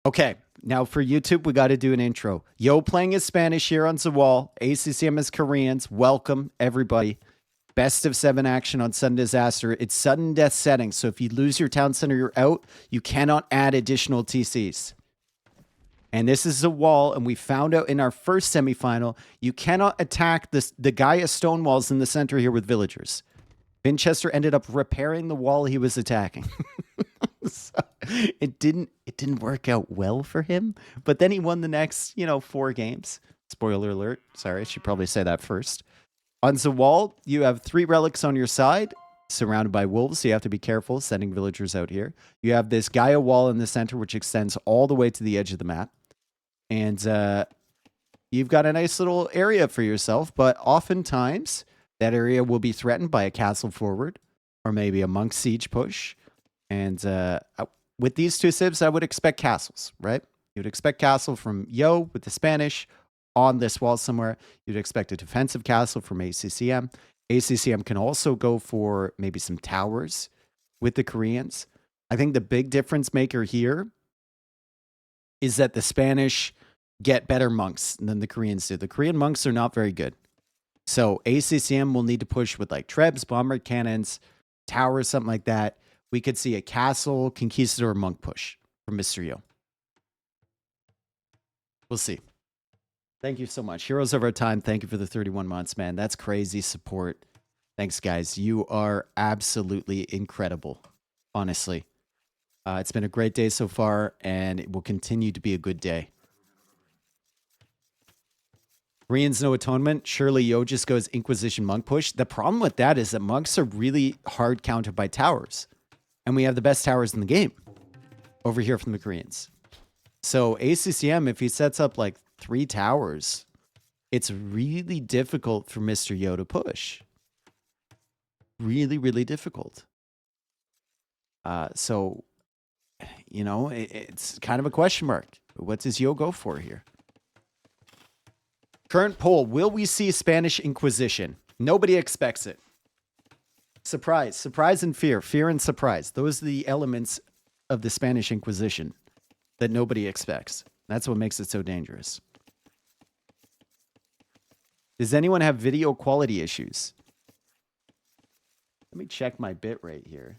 Okay, now for YouTube, we got to do an intro. Yo playing is Spanish here on the wall. ACCM is Koreans. Welcome, everybody. Best of 7 action on Sudden Disaster. It's sudden death setting, so if you lose your town center, you're out. You cannot add additional TCs. And this is a wall, and we found out in our first semifinal, you cannot attack the Gaia stone walls in the center here with villagers. Vinchester ended up repairing the wall he was attacking. So it didn't work out well for him, but then he won the next, 4 games. Spoiler alert. Sorry, I should probably say that first. On the wall, you have 3 relics on your side, surrounded by wolves, so you have to be careful sending villagers out here. You have this Gaia wall in the center, which extends all the way to the edge of the map. And you've got a nice little area for yourself, but oftentimes that area will be threatened by a castle forward or maybe a monk siege push. And with these 2 civs, I would expect castles, right? You would expect castle from Yo with the Spanish on this wall somewhere. You'd expect a defensive castle from ACCM. ACCM can also go for maybe some towers with the Koreans. I think the big difference maker here is that the Spanish get better monks than the Koreans do. The Korean monks are not very good. So ACCM will need to push with like trebs, bombard cannons, towers, something like that. We could see a castle, conquistador, monk push from Mr. Yo. We'll see. Thank you so much. Heroes of our time, thank you for the 31 months, man. That's crazy support. Thanks, guys. You are absolutely incredible, honestly. It's been a great day so far, and it will continue to be a good day. Koreans no atonement. Surely Yo just goes Inquisition monk push. The problem with that is that monks are really hard countered by towers. And we have the best towers in the game over here from the Koreans. So ACCM, if he sets up like 3 towers, it's really difficult for Mr. Yo to push. Really, really difficult. So, it's kind of a question mark. What does Yo go for here? Current poll, will we see Spanish Inquisition? Nobody expects it. Surprise and fear and surprise. Those are the elements of the Spanish Inquisition that nobody expects. That's what makes it so dangerous. Does anyone have video quality issues? Let me check my bit rate here.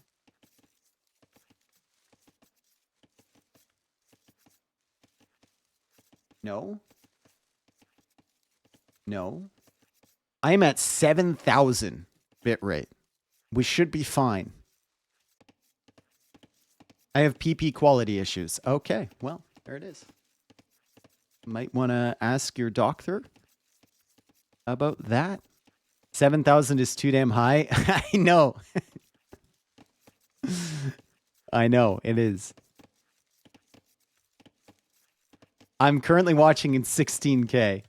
No. I'm at 7,000 bit rate. We should be fine. I have PP quality issues. Okay, well, there it is. Might want to ask your doctor about that. 7,000 is too damn high. I know. I know, it is. I'm currently watching in 16K.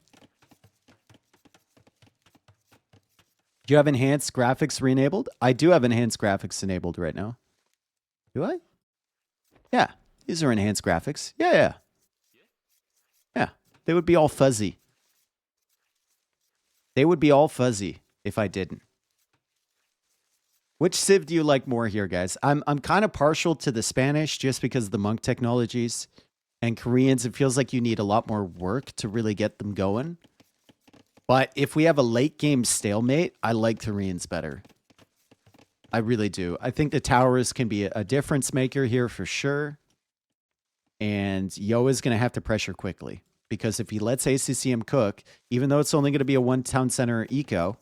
Do you have enhanced graphics re-enabled? I do have enhanced graphics enabled right now. Do I? Yeah, these are enhanced graphics. Yeah. They would be all fuzzy. They would be all fuzzy if I didn't. Which civ do you like more here, guys? I'm kind of partial to the Spanish just because of the monk technologies. And Koreans, it feels like you need a lot more work to really get them going. But if we have a late game stalemate, I like Koreans better. I really do. I think the towers can be a difference maker here for sure. And Yo is going to have to pressure quickly. Because if he lets ACCM cook, even though it's only going to be a 1 town center eco,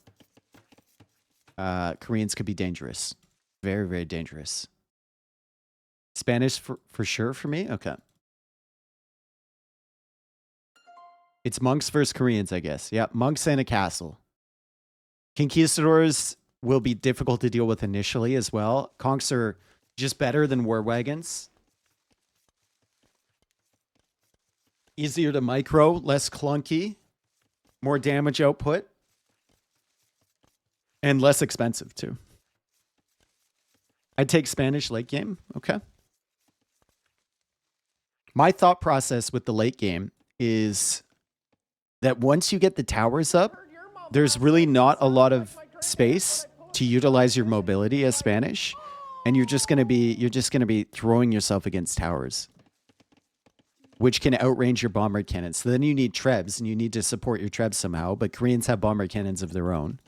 Koreans could be dangerous. Very, very dangerous. Spanish for sure for me? Okay. It's monks versus Koreans, I guess. Yeah, monks and a castle. Conquistadors will be difficult to deal with initially as well. Conks are just better than war wagons. Easier to micro, less clunky, more damage output, and less expensive too. I'd take Spanish late game. Okay. My thought process with the late game is that once you get the towers up, there's really not a lot of space to utilize your mobility as Spanish, and you're just gonna be throwing yourself against towers. which can outrange your bombard cannons. So then you need trebs, and you need to support your trebs somehow, but Koreans have bombard cannons of their own.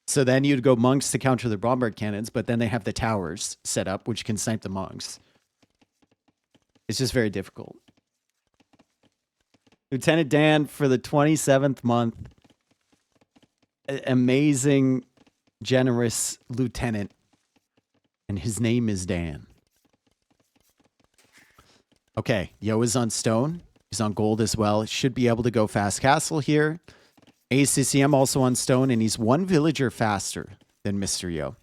So then you'd go monks to counter their bombard cannons, but then they have the towers set up, which can snipe the monks. It's just very difficult. Lieutenant Dan for the 27th month. Amazing, generous lieutenant. And his name is Dan. Okay, Yo is on stone. He's on gold as well. Should be able to go fast castle here. ACCM also on stone, and he's one villager faster than Mr. Yo.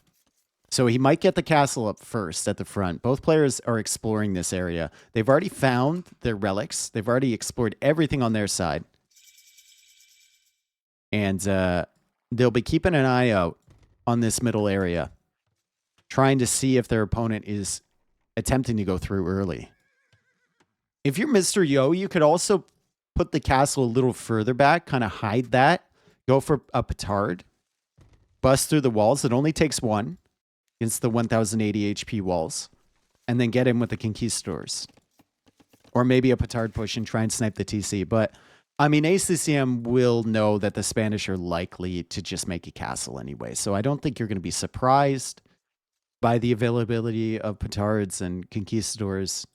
So he might get the castle up first at the front. Both players are exploring this area. They've already found their relics. They've already explored everything on their side. And they'll be keeping an eye out on this middle area, trying to see if their opponent is attempting to go through early. If you're Mr. Yo, you could also put the castle a little further back, kind of hide that, go for a petard, bust through the walls. It only takes one against the 1080 HP walls, and then get in with the conquistadors. Or maybe a petard push and try and snipe the TC. But, I mean, ACCM will know that the Spanish are likely to just make a castle anyway. So I don't think you're going to be surprised by the availability of petards and conquistadors.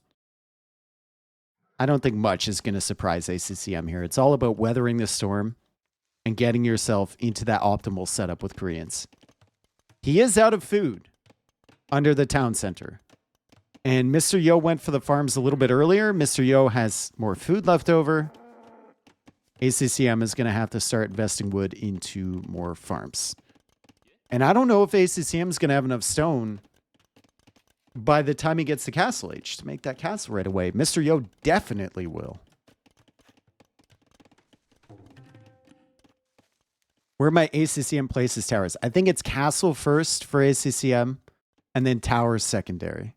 I don't think much is going to surprise ACCM here. It's all about weathering the storm and getting yourself into that optimal setup with Koreans. He is out of food under the town center. And Mr. Yo went for the farms a little bit earlier. Mr. Yo has more food left over. ACCM is going to have to start investing wood into more farms. And I don't know if ACCM is going to have enough stone by the time he gets to Castle Age to make that castle right away. Mr. Yo definitely will. Where my ACCM places towers? I think it's castle first for ACCM and then towers secondary.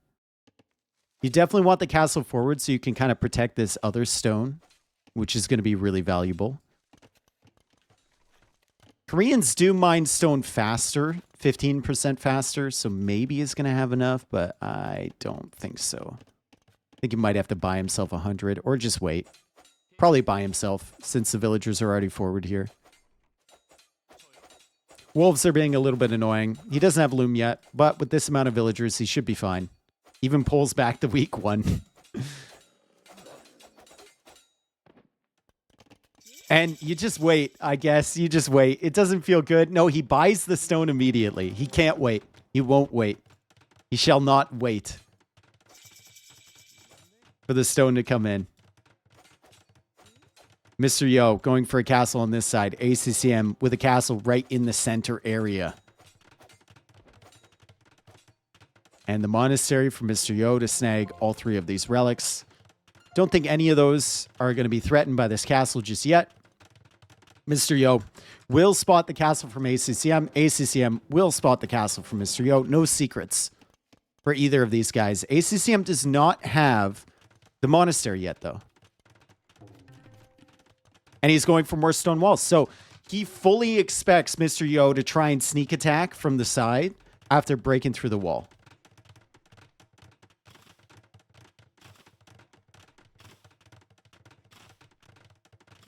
You definitely want the castle forward so you can kind of protect this other stone, which is going to be really valuable. Koreans do mine stone faster, 15% faster, so maybe he's going to have enough, but I don't think so. I think he might have to buy himself 100 or just wait. Probably buy himself since the villagers are already forward here. Wolves are being a little bit annoying. He doesn't have loom yet, but with this amount of villagers, he should be fine. Even pulls back the weak one. And you just wait, I guess. You just wait. It doesn't feel good. No, he buys the stone immediately. He can't wait. He won't wait. He shall not wait for the stone to come in. Mr. Yo going for a castle on this side. ACCM with a castle right in the center area. And the monastery for Mr. Yo to snag all three of these relics. Don't think any of those are going to be threatened by this castle just yet. Mr. Yo will spot the castle from ACCM. ACCM will spot the castle from Mr. Yo. No secrets for either of these guys. ACCM does not have the monastery yet, though. And he's going for more stone walls. So he fully expects Mr. Yo to try and sneak attack from the side after breaking through the wall.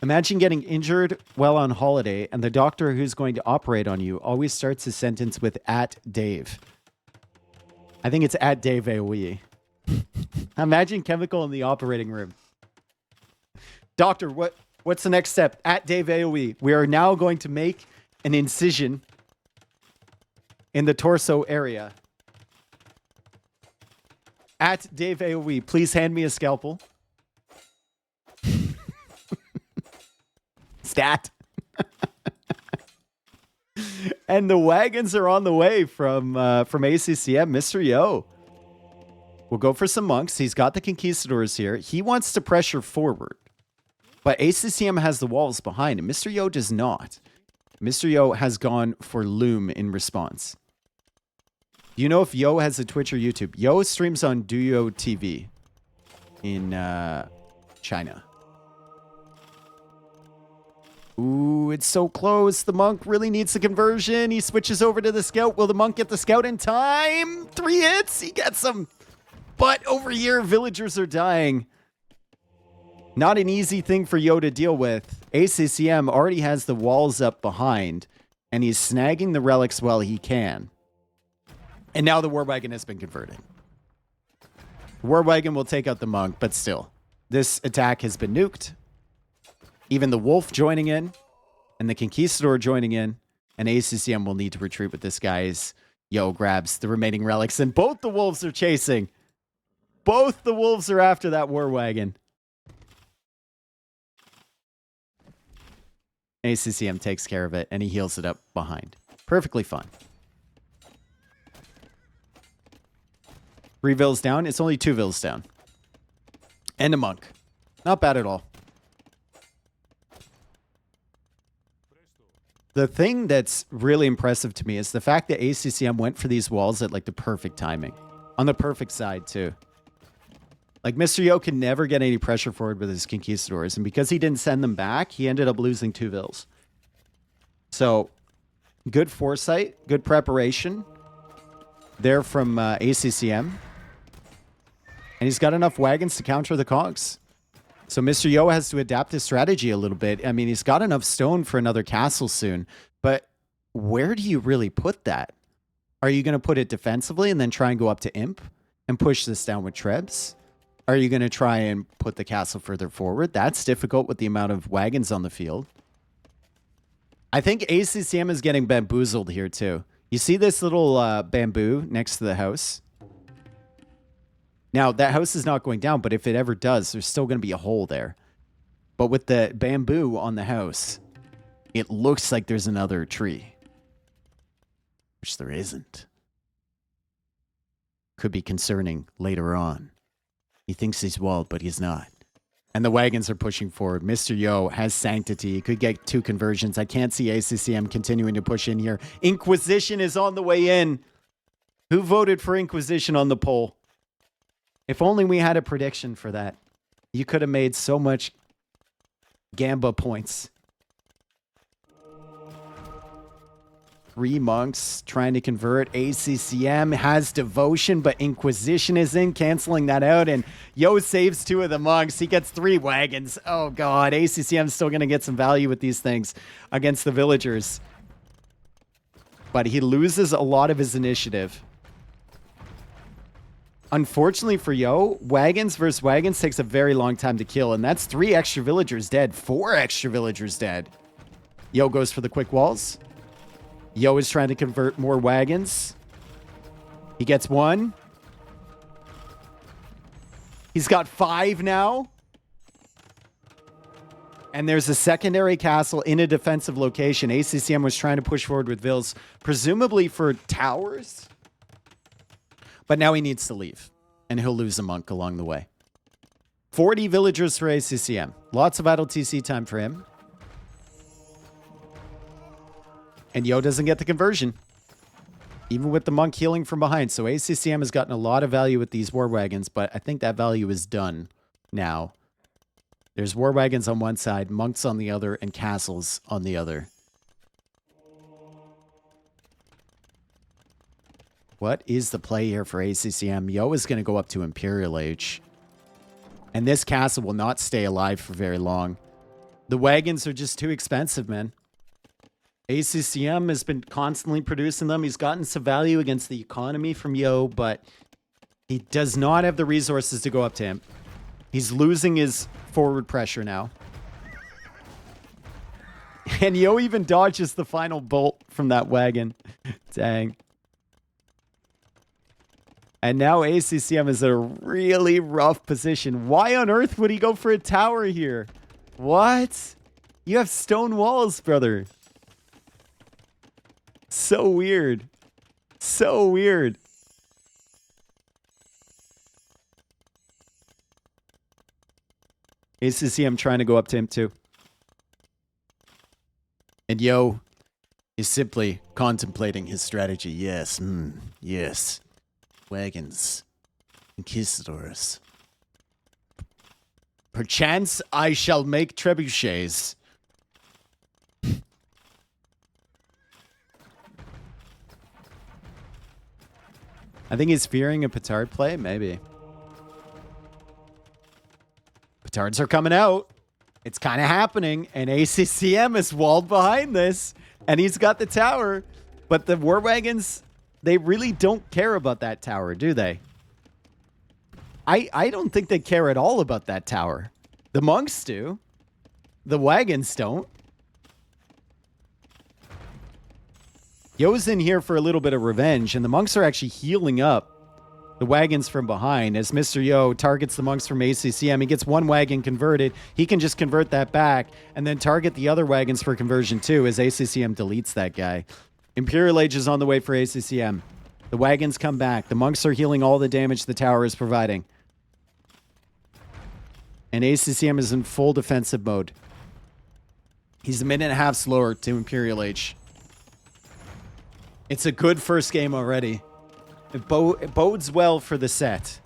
Imagine getting injured while on holiday, and the doctor who's going to operate on you always starts his sentence with @Dave. I think it's @Dave AOE. Imagine Chemical in the operating room. Doctor, what's the next step? @Dave AOE. We are now going to make an incision in the torso area. @Dave AOE. Please hand me a scalpel. Stat. And the wagons are on the way from ACCM. Mr. Yo will go for some monks. He's got the conquistadors here. He wants to pressure forward, but ACCM has the walls behind him. Mr. Yo does not. Mr. Yo has gone for loom in response. Do you know if Yo has a Twitch or YouTube? Yo streams on Duyo TV in China. Ooh, it's so close. The monk really needs the conversion. He switches over to the scout. Will the monk get the scout in time? 3 hits. He gets them. But over here, villagers are dying. Not an easy thing for Yo to deal with. ACCM already has the walls up behind, and he's snagging the relics while he can. And now the war wagon has been converted. War wagon will take out the monk, but still, this attack has been nuked. Even the wolf joining in, and the conquistador joining in, and ACCM will need to retreat with this guy's. Yo grabs the remaining relics, and both the wolves are chasing. Both the wolves are after that war wagon. ACCM takes care of it, and he heals it up behind. Perfectly fine. 3 vills down. It's only 2 vills down. And a monk. Not bad at all. The thing that's really impressive to me is the fact that ACCM went for these walls at like the perfect timing. On the perfect side, too. Like, Mr. Yo can never get any pressure forward with his conquistadors. And because he didn't send them back, he ended up losing 2 vills. So, good foresight, good preparation there from ACCM. And he's got enough wagons to counter the cogs. So Mr. Yo has to adapt his strategy a little bit. I mean, he's got enough stone for another castle soon. But where do you really put that? Are you going to put it defensively and then try and go up to Imp and push this down with Trebs? Are you going to try and put the castle further forward? That's difficult with the amount of wagons on the field. I think ACCM is getting bamboozled here too. You see this little bamboo next to the house? Now, that house is not going down, but if it ever does, there's still going to be a hole there. But with the bamboo on the house, it looks like there's another tree. Which there isn't. Could be concerning later on. He thinks he's walled, but he's not. And the wagons are pushing forward. Mr. Yo has sanctity. He could get 2 conversions. I can't see ACCM continuing to push in here. Inquisition is on the way in. Who voted for Inquisition on the poll? If only we had a prediction for that. You could have made so much Gamba points. 3 monks trying to convert. ACCM has devotion, but Inquisition is in, canceling that out. And Yo saves 2 of the monks. He gets 3 wagons. Oh, God. ACCM's still going to get some value with these things against the villagers. But he loses a lot of his initiative. Unfortunately for Yo, wagons versus wagons takes a very long time to kill. And that's 3 extra villagers dead. 4 extra villagers dead. Yo goes for the quick walls. Yo is trying to convert more wagons. He gets 1. He's got 5 now. And there's a secondary castle in a defensive location. ACCM was trying to push forward with vills, presumably for towers. But now he needs to leave. And he'll lose a monk along the way. 40 villagers for ACCM. Lots of idle TC time for him. And Yo doesn't get the conversion. Even with the monk healing from behind. So ACCM has gotten a lot of value with these war wagons, but I think that value is done now. There's war wagons on one side, monks on the other, and castles on the other. What is the play here for ACCM? Yo is going to go up to Imperial Age. And this castle will not stay alive for very long. The wagons are just too expensive, man. ACCM has been constantly producing them. He's gotten some value against the economy from Yo, but he does not have the resources to go up to him. He's losing his forward pressure now. And Yo even dodges the final bolt from that wagon. Dang. And now ACCM is in a really rough position. Why on earth would he go for a tower here? What? You have stone walls, brother. So weird. So weird. ACCM trying to go up to him too. And Yo is simply contemplating his strategy. Yes, yes. Wagons. Conquistadors. Perchance I shall make trebuchets. I think he's fearing a petard play, maybe. Tatars are coming out. It's kind of happening, and ACCM is walled behind this, and he's got the tower. But the war wagons, they really don't care about that tower, do they? I don't think they care at all about that tower. The monks do. The wagons don't. Yo's in here for a little bit of revenge, and the monks are actually healing up the wagons from behind as Mr. Yo targets the monks from ACCM. He gets one wagon converted. He can just convert that back and then target the other wagons for conversion too as ACCM deletes that guy. Imperial Age is on the way for ACCM. The wagons come back. The monks are healing all the damage the tower is providing. And ACCM is in full defensive mode. He's a minute and a half slower to Imperial Age. It's a good first game already. It bodes well for the set.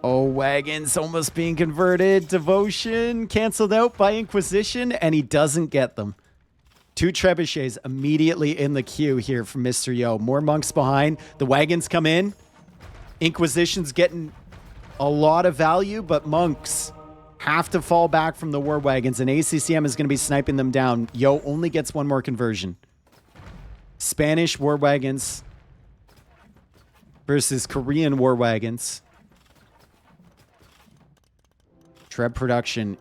Oh, wagons almost being converted. Devotion canceled out by Inquisition, and he doesn't get them. 2 trebuchets immediately in the queue here from Mr. Yo. More monks behind. The wagons come in. Inquisition's getting a lot of value, but monks have to fall back from the war wagons, and ACCM is going to be sniping them down. Yo only gets one more conversion. Spanish war wagons versus Korean war wagons. Treb production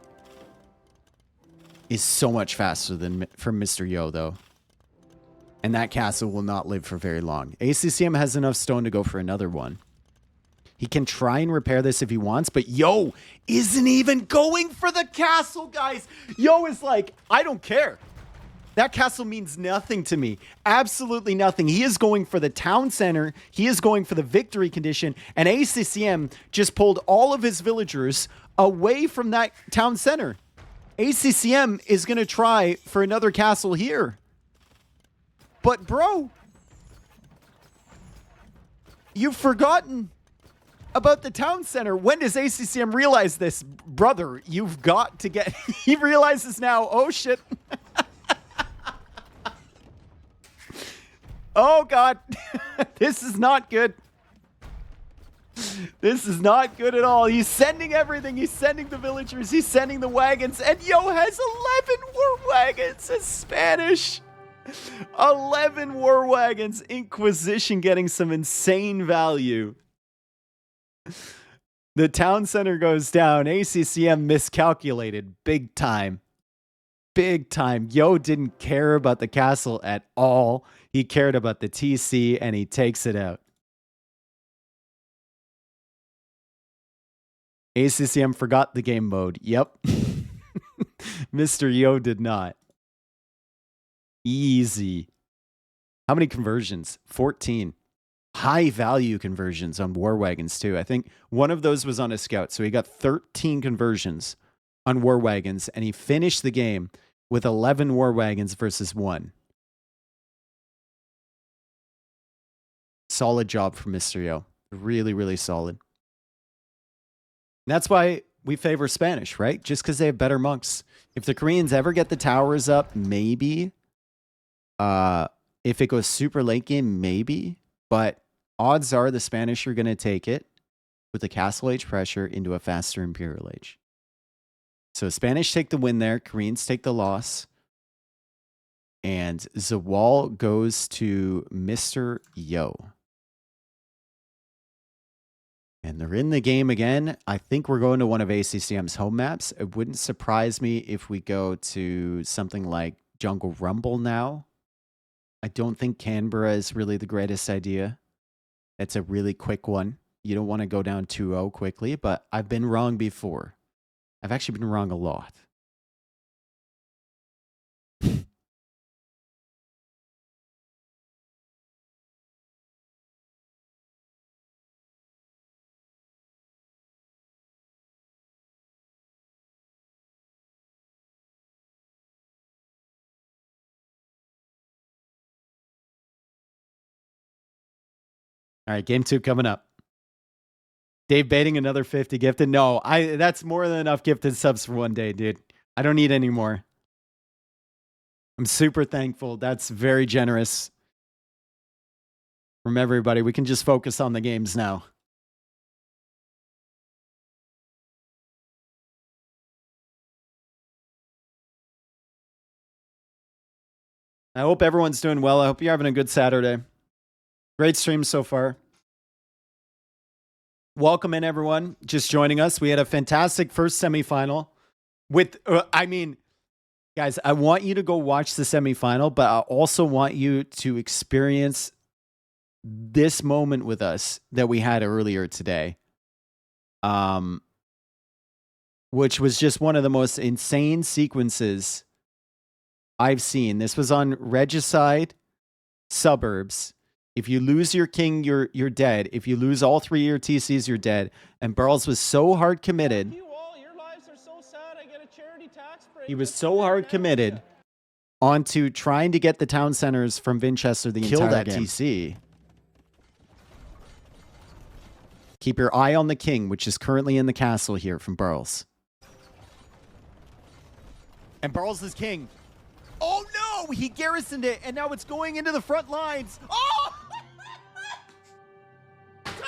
is so much faster than from Mr. Yo, though. And that castle will not live for very long. ACCM has enough stone to go for another one. He can try and repair this if he wants, but Yo isn't even going for the castle, guys. Yo is like, I don't care. That castle means nothing to me. Absolutely nothing. He is going for the town center. He is going for the victory condition. And ACCM just pulled all of his villagers away from that town center. ACCM is going to try for another castle here. But bro, you've forgotten about the town center. When does ACCM realize this? Brother, you've got to get... He realizes now, oh shit. Oh God, this is not good. This is not good at all. He's sending everything. He's sending the villagers. He's sending the wagons. And Yo has 11 war wagons as Spanish. 11 war wagons. Inquisition getting some insane value. The town center goes down. ACCM miscalculated big time. Big time. Yo didn't care about the castle at all. He cared about the TC, and he takes it out. ACCM forgot the game mode. Yep. Mr. Yo did not. Easy. How many conversions? 14. High value conversions on war wagons too. I think one of those was on a scout. So he got 13 conversions on war wagons, and he finished the game with 11 war wagons versus 1. Solid job from Mr. Yo. Really, really solid. And that's why we favor Spanish, right? Just because they have better monks. If the Koreans ever get the towers up, maybe. If it goes super late game, maybe. But odds are the Spanish are going to take it with the Castle Age pressure into a faster Imperial Age. So Spanish take the win there. Koreans take the loss. And Zawal goes to Mr. Yo. And they're in the game again. I think we're going to one of ACCM's home maps. It wouldn't surprise me if we go to something like Jungle Rumble now. I don't think Canberra is really the greatest idea. It's a really quick one. You don't want to go down 2-0 quickly, but I've been wrong before. I've actually been wrong a lot. All right, game 2 coming up. Dave baiting another 50 gifted. No, that's more than enough gifted subs for one day, dude. I don't need any more. I'm super thankful. That's very generous. from everybody. We can just focus on the games now. I hope everyone's doing well. I hope you're having a good Saturday. Great stream so far. Welcome in, everyone. Just joining us. We had a fantastic first semifinal with, guys, I want you to go watch the semifinal, but I also want you to experience this moment with us that we had earlier today. Which was just one of the most insane sequences I've seen. This was on Regicide Suburbs. If you lose your king, you're dead. If you lose all 3 of your TCs, you're dead. And Burls was so hard committed. You all, your lives are so sad. I get a charity tax break. He was so hard committed onto trying to get the town centers from Winchester the entire game. TC. Keep your eye on the king, which is currently in the castle here from Burls. And Burls is king. Oh no! He garrisoned it, and now it's going into the front lines. Oh!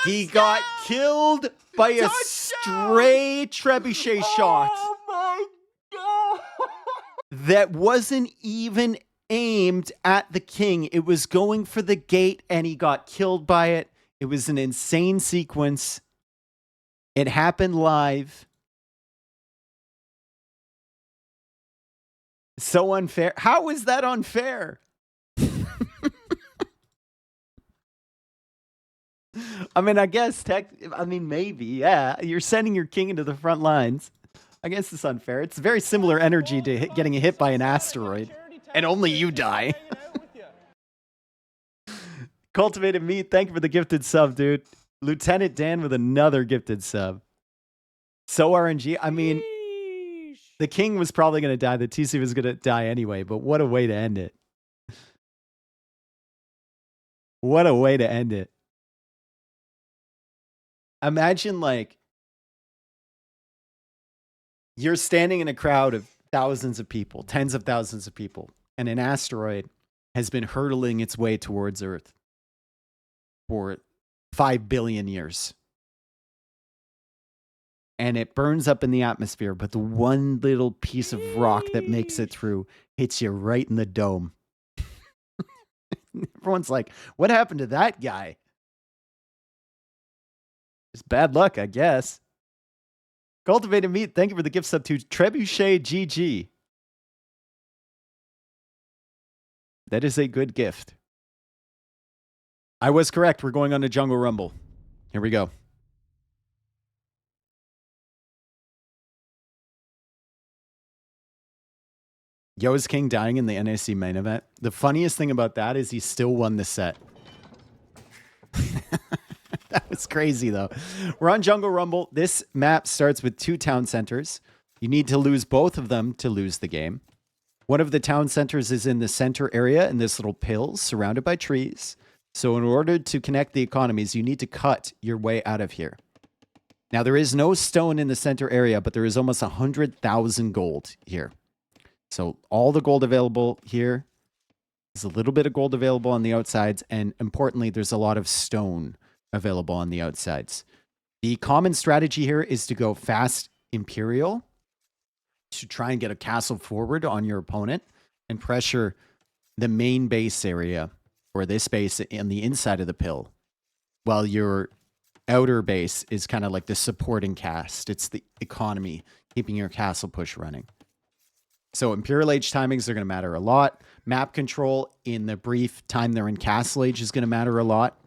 He got killed by a stray trebuchet shot. Oh my god! That wasn't even aimed at the king. It was going for the gate, and he got killed by it. It was an insane sequence. It happened live. So unfair. How is that unfair? I mean, I guess maybe, yeah. You're sending your king into the front lines. I guess it's unfair. It's very similar energy to getting hit by an asteroid. And only you die. Cultivated Meat, thank you for the gifted sub, dude. Lieutenant Dan with another gifted sub. So RNG. I mean, the king was probably going to die. The TC was going to die anyway, but what a way to end it. What a way to end it. Imagine, like, you're standing in a crowd of thousands of people, tens of thousands of people, and an asteroid has been hurtling its way towards Earth for 5 billion years. And it burns up in the atmosphere, but the one little piece of rock that makes it through hits you right in the dome. Everyone's like, what happened to that guy? It's bad luck, I guess. Cultivated Meat, thank you for the gift sub to Trebuchet GG. That is a good gift. I was correct. We're going on to Jungle Rumble. Here we go. Yo's King dying in the NAC main event. The funniest thing about that is he still won the set. That was crazy, though. We're on Jungle Rumble. This map starts with 2 town centers. You need to lose both of them to lose the game. One of the town centers is in the center area in this little pill surrounded by trees. So in order to connect the economies, you need to cut your way out of here. Now, there is no stone in the center area, but there is almost 100,000 gold here. So all the gold available here. There's a little bit of gold available on the outsides. And importantly, there's a lot of stone available on the outsides. The common strategy here is to go fast Imperial to try and get a castle forward on your opponent and pressure the main base area or this base in the inside of the pill, while your outer base is kind of like the supporting cast. It's the economy keeping your castle push running. So Imperial Age timings are going to matter a lot. Map control in the brief time they're in Castle Age is going to matter a lot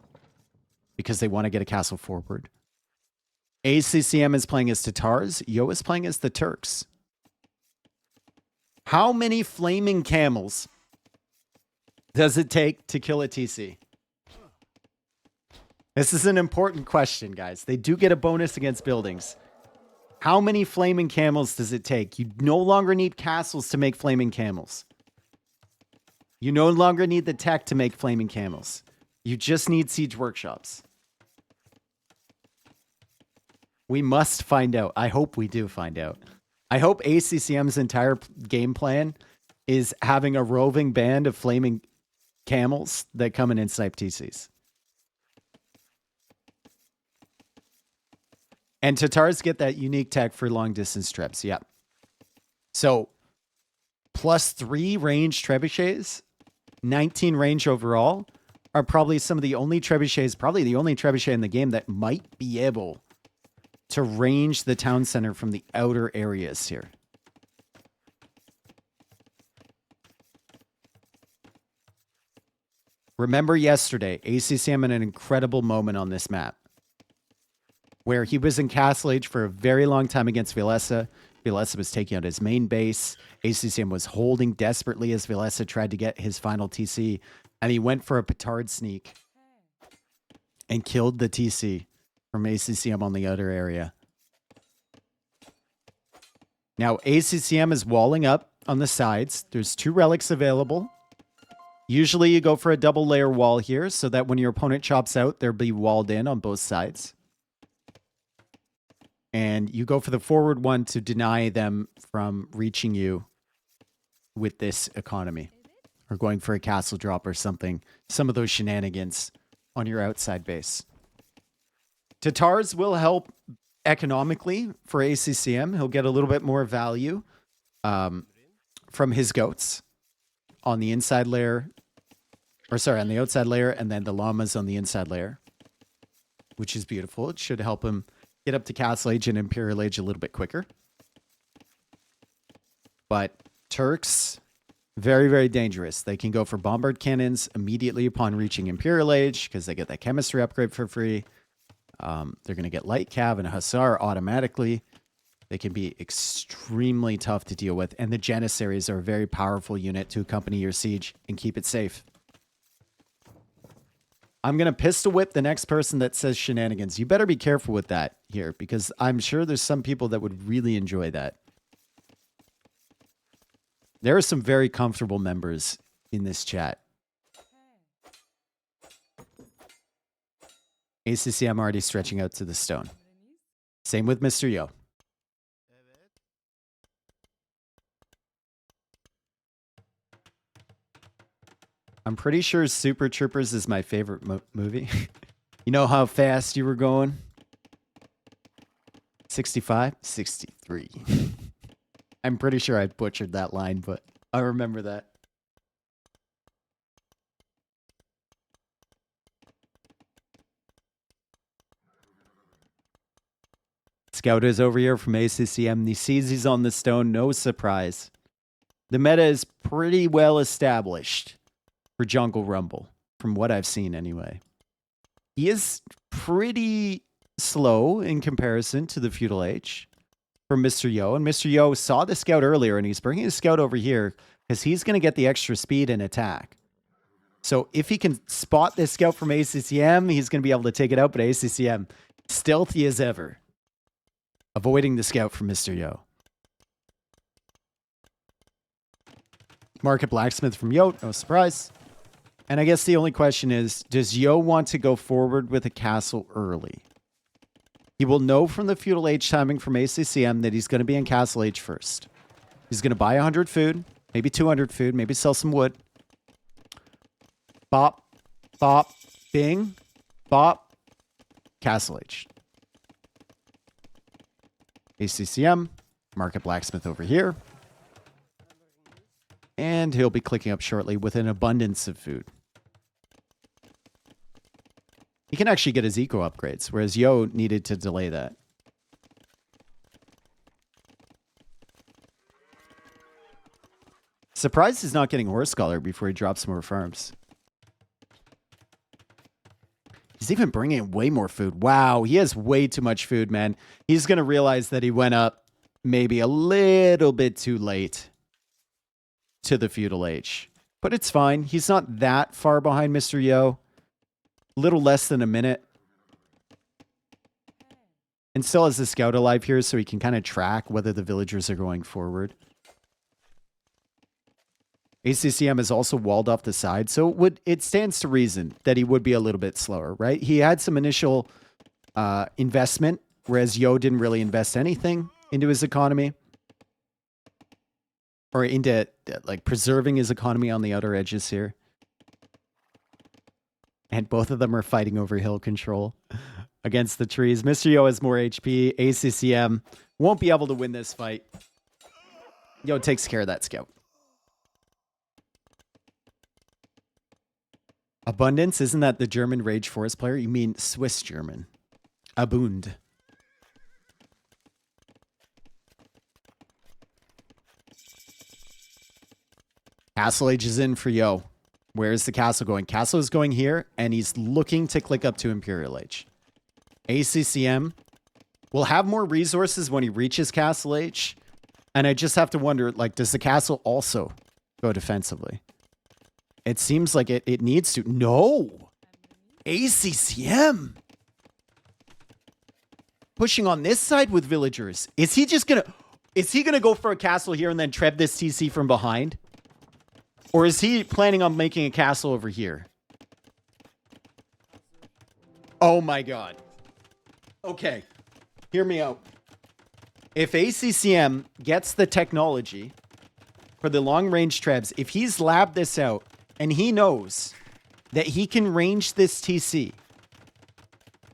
because they want to get a castle forward. ACCM is playing as Tatars. Yo is playing as the Turks. How many flaming camels does it take to kill a TC? This is an important question, guys. They do get a bonus against buildings. How many flaming camels does it take? You no longer need castles to make flaming camels. You no longer need the tech to make flaming camels. You just need siege workshops. We must find out. I hope we do find out. I hope ACCM's entire game plan is having a roving band of flaming camels that come in and snipe TCs. And Tatars get that unique tech for long distance trips. Yep. So +3 range trebuchets, 19 range overall, are probably some of the only trebuchets, probably the only trebuchet in the game that might be able to range the town center from the outer areas here. Remember yesterday, ACCM had an incredible moment on this map where he was in Castle Age for a very long time against Vilesa. Vilesa was taking out his main base. ACCM was holding desperately as Vilesa tried to get his final TC, and he went for a petard sneak and killed the TC from ACCM on the outer area. Now, ACCM is walling up on the sides. There's 2 relics available. Usually you go for a double layer wall here so that when your opponent chops out, they'll be walled in on both sides. And you go for the forward one to deny them from reaching you with this economy. Or going for a castle drop or something. Some of those shenanigans on your outside base. Tatars will help economically for ACCM. He'll get a little bit more value from his goats on the inside layer. Or sorry, on the outside layer, and then the llamas on the inside layer. Which is beautiful. It should help him get up to Castle Age and Imperial Age a little bit quicker. But Turks, very, very dangerous. They can go for bombard cannons immediately upon reaching Imperial Age because they get that chemistry upgrade for free. They're going to get light cav and hussar automatically. They can be extremely tough to deal with. And the Janissaries are a very powerful unit to accompany your siege and keep it safe. I'm going to pistol whip the next person that says shenanigans. You better be careful with that here because I'm sure there's some people that would really enjoy that. There are some very comfortable members in this chat. ACCM already stretching out to the stone. Same with Mr. Yo. I'm pretty sure Super Troopers is my favorite movie. You know how fast you were going? 65? 63. I'm pretty sure I butchered that line, but I remember that. Scout is over here from ACCM. He sees he's on the stone. No surprise. The meta is pretty well established for Jungle Rumble, from what I've seen anyway. He is pretty slow in comparison to the Feudal Age from Mr. Yo. And Mr. Yo saw the scout earlier, and he's bringing his scout over here because he's going to get the extra speed and attack. So if he can spot this scout from ACCM, he's going to be able to take it out. But ACCM, stealthy as ever, avoiding the scout from Mr. Yo. Market Blacksmith from Yo, no surprise. And I guess the only question is, does Yo want to go forward with a castle early? He will know from the Feudal Age timing from ACCM that he's going to be in Castle Age first. He's going to buy 100 food, maybe 200 food, maybe sell some wood. Bop, bop, bing, bop, Castle Age. ACCM, Market Blacksmith over here. And he'll be clicking up shortly with an abundance of food. He can actually get his eco upgrades, whereas Yo needed to delay that. Surprised he's not getting Horse Scholar before he drops more farms. He's even bringing in way more food. Wow, he has way too much food, man. He's going to realize that he went up maybe a little bit too late to the Feudal Age. But it's fine. He's not that far behind Mr. Yo. A little less than a minute. And still has the scout alive here so he can kind of track whether the villagers are going forward. ACCM is also walled off the side, so it stands to reason that he would be a little bit slower, right? He had some initial investment, whereas Yo didn't really invest anything into his economy. Or into like preserving his economy on the outer edges here. And both of them are fighting over hill control. against the trees. Mr. Yo has more HP. ACCM won't be able to win this fight. Yo takes care of that scout. Abundance, isn't that the German Rage Forest player? You mean Swiss German. Abund. Castle Age is in for Yo. Where is the castle going? Castle is going here, and he's looking to click up to Imperial Age. ACCM will have more resources when he reaches Castle Age, and I just have to wonder, like, does the castle also go defensively? It seems like it needs to. No! ACCM! Pushing on this side with villagers. Is he gonna go for a castle here and then treb this TC from behind? Or is he planning on making a castle over here? Oh my god. Okay. Hear me out. If ACCM gets the technology for the long-range trebs, if he's labbed this out and he knows that he can range this TC,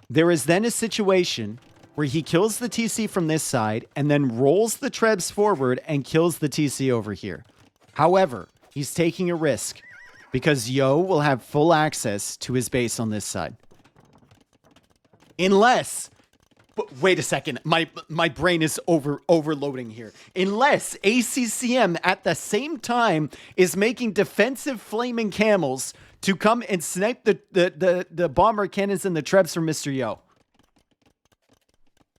there is then a situation where he kills the TC from this side and then rolls the trebs forward and kills the TC over here. However, he's taking a risk because Yo will have full access to his base on this side. Unless, but wait a second, my brain is overloading here. Unless ACCM at the same time is making defensive flaming camels to come and snipe the bomber cannons and the trebs from Mr. Yo.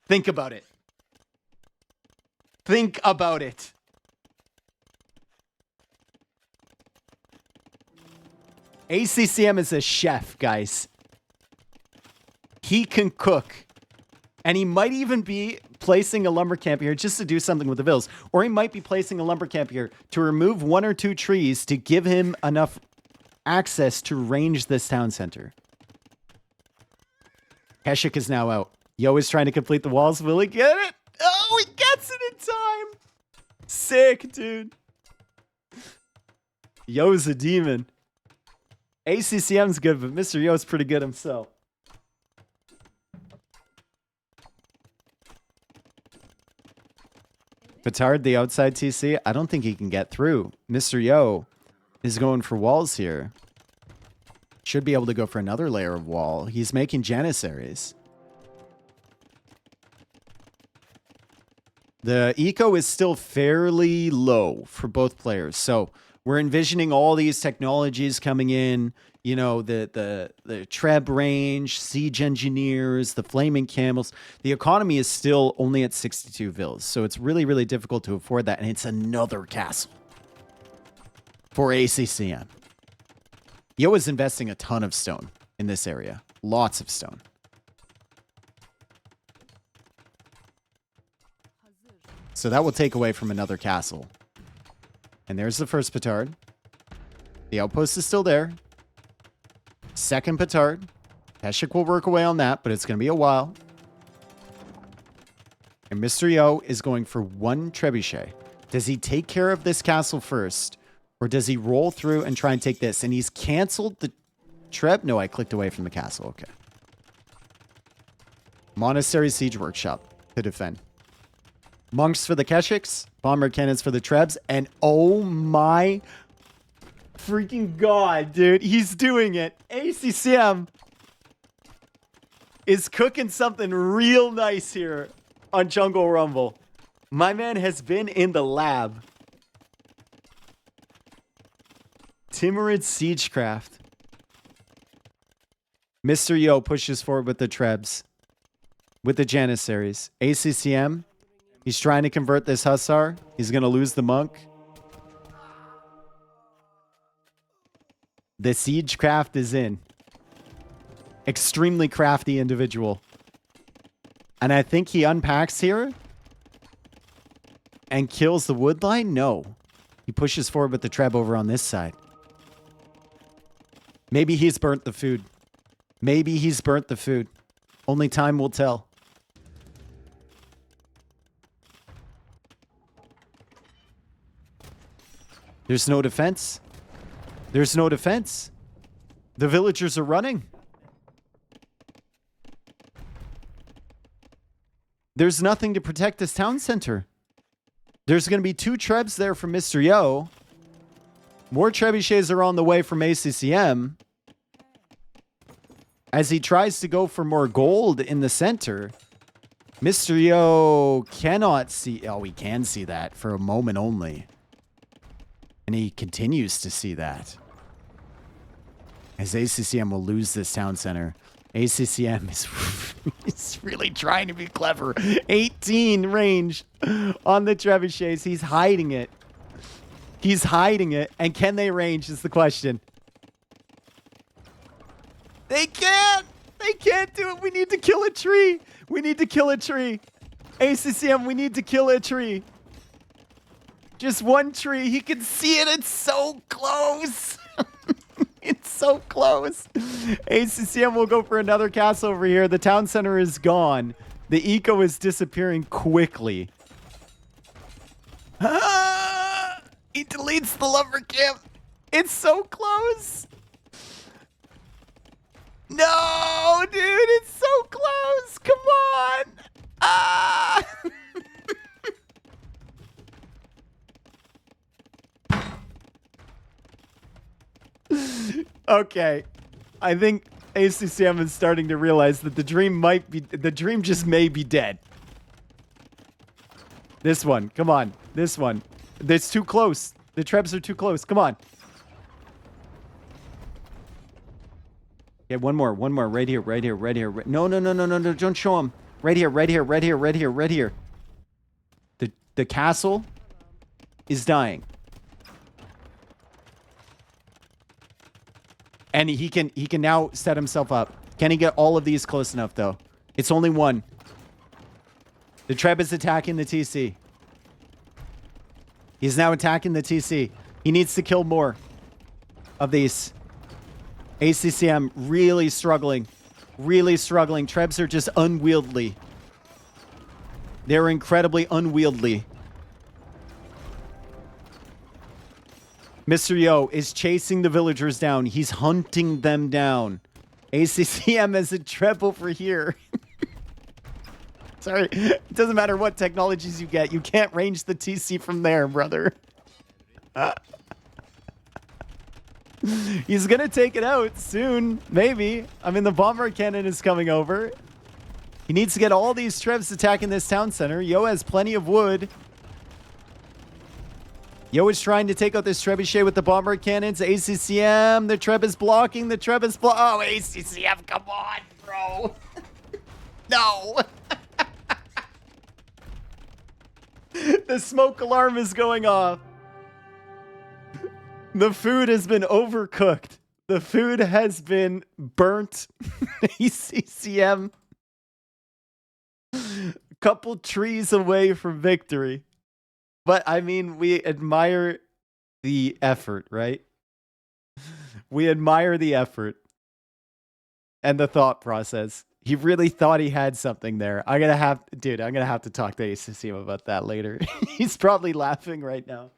Think about it. Think about it. ACCM is a chef, guys. He can cook. And he might even be placing a lumber camp here just to do something with the villas. Or he might be placing a lumber camp here to remove 1 or 2 trees to give him enough access to range this town center. Heshik is now out. Yo is trying to complete the walls. Will he get it? Oh, he gets it in time. Sick, dude. Yo's a demon. ACCM's good, but Mr. Yo's pretty good himself. Petard, the outside TC, I don't think he can get through. Mr. Yo is going for walls here. Should be able to go for another layer of wall. He's making Janissaries. The eco is still fairly low for both players. So we're envisioning all these technologies coming in. You know, the Treb range, siege engineers, the flaming camels. The economy is still only at 62 villas. So it's really, really difficult to afford that. And it's another castle for ACCM. Yo is investing a ton of stone in this area. Lots of stone. So that will take away from another castle. And there's the first petard. The outpost is still there. Second petard. Heshik will work away on that, but it's going to be a while. And Mr. Yo is going for 1 trebuchet. Does he take care of this castle first? Or does he roll through and try and take this? And he's canceled the treb? No, I clicked away from the castle. Okay. Monastery Siege Workshop to defend. Monks for the Keshiks. Bomber cannons for the trebs. And oh my freaking god, dude. He's doing it. ACCM is cooking something real nice here on Jungle Rumble. My man has been in the lab. Timurid Siegecraft. Mr. Yo pushes forward with the trebs. With the Janissaries. ACCM. He's trying to convert this Hussar. He's going to lose the monk. The Siegecraft is in. Extremely crafty individual. And I think he unpacks here. And kills the wood line? No. He pushes forward with the treb over on this side. Maybe he's burnt the food. Maybe he's burnt the food. Only time will tell. There's no defense. There's no defense. The villagers are running. There's nothing to protect this town center. There's going to be 2 trebs there from Mr. Yo. More trebuchets are on the way from ACCM. As he tries to go for more gold in the center, Mr. Yo cannot see... Oh, he can see that for a moment only. And he continues to see that. As ACCM will lose this town center. ACCM is really trying to be clever. 18 range on the trebuchets. He's hiding it. He's hiding it. And can they range is the question. They can't. They can't do it. We need to kill a tree. We need to kill a tree. ACCM, we need to kill a tree. Just one tree. He can see it. It's so close. It's so close. ACCM will go for another castle over here. The town center is gone. The eco is disappearing quickly. Ah, he deletes the lumber camp. It's so close. No, dude, it's so close. Come on. Ah. Okay. I think ACCM is starting to realize that the dream just may be dead. This one. Come on. This one. It's too close. The trebs are too close. Come on. Okay, one more. Right here. No. Don't show him. Right here. The castle is dying. And he can now set himself up. Can he get all of these close enough, though? It's only one. The Treb is attacking the TC. He's now attacking the TC. He needs to kill more of these. ACCM really struggling. Really struggling. Trebs are just unwieldy. They're incredibly unwieldy. Mr. Yo is chasing the villagers down. He's hunting them down. ACCM has a treb over here. Sorry. It doesn't matter what technologies you get. You can't range the TC from there, brother. He's going to take it out soon. Maybe. I mean, the bomber cannon is coming over. He needs to get all these trebs attacking this town center. Yo has plenty of wood. Yo is trying to take out this trebuchet with the bomber cannons. ACCM, the treb is blocking. Oh, ACCM, come on, bro. No. The smoke alarm is going off. The food has been overcooked. The food has been burnt. ACCM. A couple trees away from victory. But, I mean, we admire the effort, right? We admire the effort and the thought process. He really thought he had something there. I'm going to have to talk to ACCM about that later. He's probably laughing right now.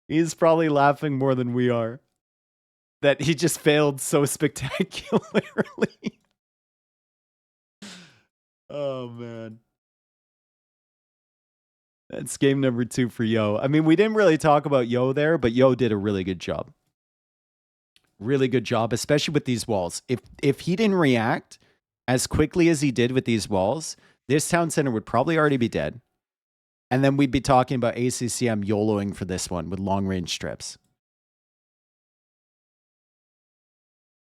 He's probably laughing more than we are. That he just failed so spectacularly. Oh, man. That's game number 2 for Yo. I mean, we didn't really talk about Yo there, but Yo did a really good job. Really good job, especially with these walls. If he didn't react as quickly as he did with these walls, this town center would probably already be dead. And then we'd be talking about ACCM YOLOing for this one with long-range strips.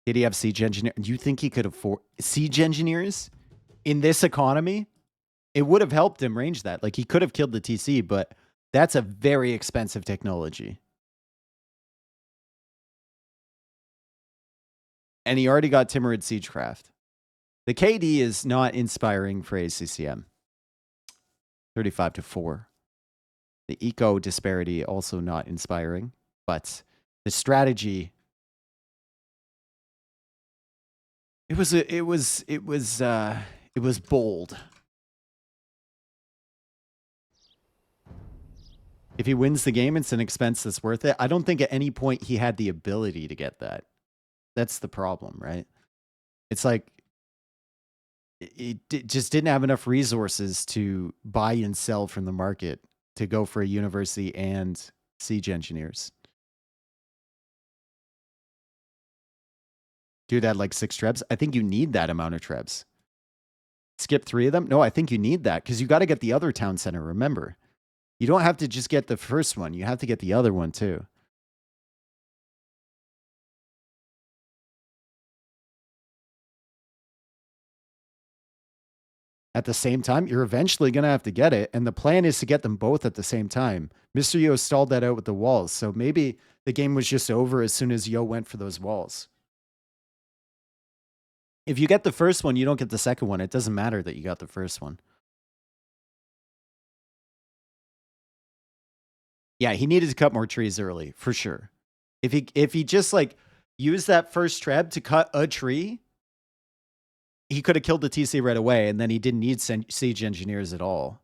Did he have siege engineer? Do you think he could afford siege engineers in this economy? It would have helped him range that. Like, he could have killed the TC, but that's a very expensive technology. And he already got Timorid Siegecraft. The KD is not inspiring for ACCM. 35-4. The eco disparity also not inspiring, but the strategy. It was bold. If he wins the game, it's an expense that's worth it. I don't think at any point he had the ability to get that. That's the problem, right? It's like it just didn't have enough resources to buy and sell from the market to go for a university and siege engineers. Dude had like 6 trebs. I think you need that amount of trebs. Skip 3 of them? No, I think you need that because you got to get the other town center, remember. You don't have to just get the first one. You have to get the other one too. At the same time, you're eventually going to have to get it. And the plan is to get them both at the same time. Mr. Yo stalled that out with the walls. So maybe the game was just over as soon as Yo went for those walls. If you get the first one, you don't get the second one. It doesn't matter that you got the first one. Yeah, he needed to cut more trees early, for sure. If he just like used that first treb to cut a tree, he could have killed the TC right away, and then he didn't need siege engineers at all.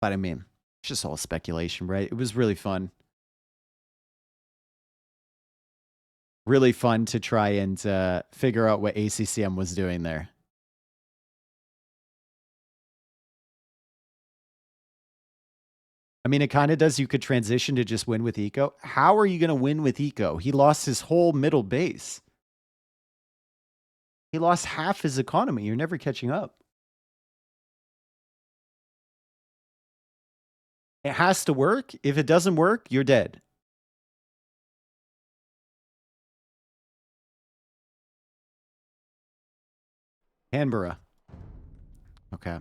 But I mean, it's just all speculation, right? It was really fun. Really fun to try and figure out what ACCM was doing there. I mean, it kind of does. You could transition to just win with Eco. How are you going to win with Eco? He lost his whole middle base. He lost half his economy. You're never catching up. It has to work. If it doesn't work, you're dead. Canberra. Okay.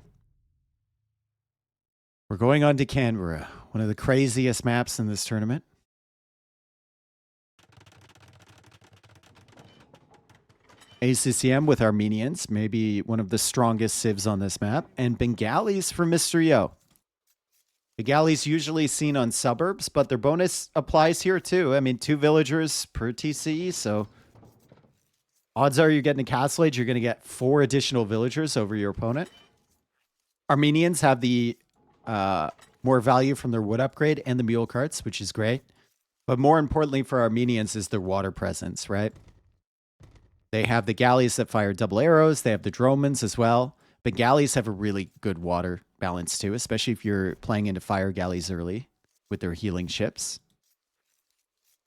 We're going on to Canberra, one of the craziest maps in this tournament. ACCM with Armenians, maybe one of the strongest civs on this map, and Bengalis for Mr. Yo. Bengalis usually seen on suburbs, but their bonus applies here too. I mean, 2 villagers per TC, so odds are you're getting a castle age, you're going to get 4 additional villagers over your opponent. Armenians have the more value from their wood upgrade and the mule carts, which is great. But more importantly for Armenians is their water presence, right? They have the galleys that fire double arrows. They have the dromans as well. But galleys have a really good water balance too, especially if you're playing into fire galleys early with their healing ships.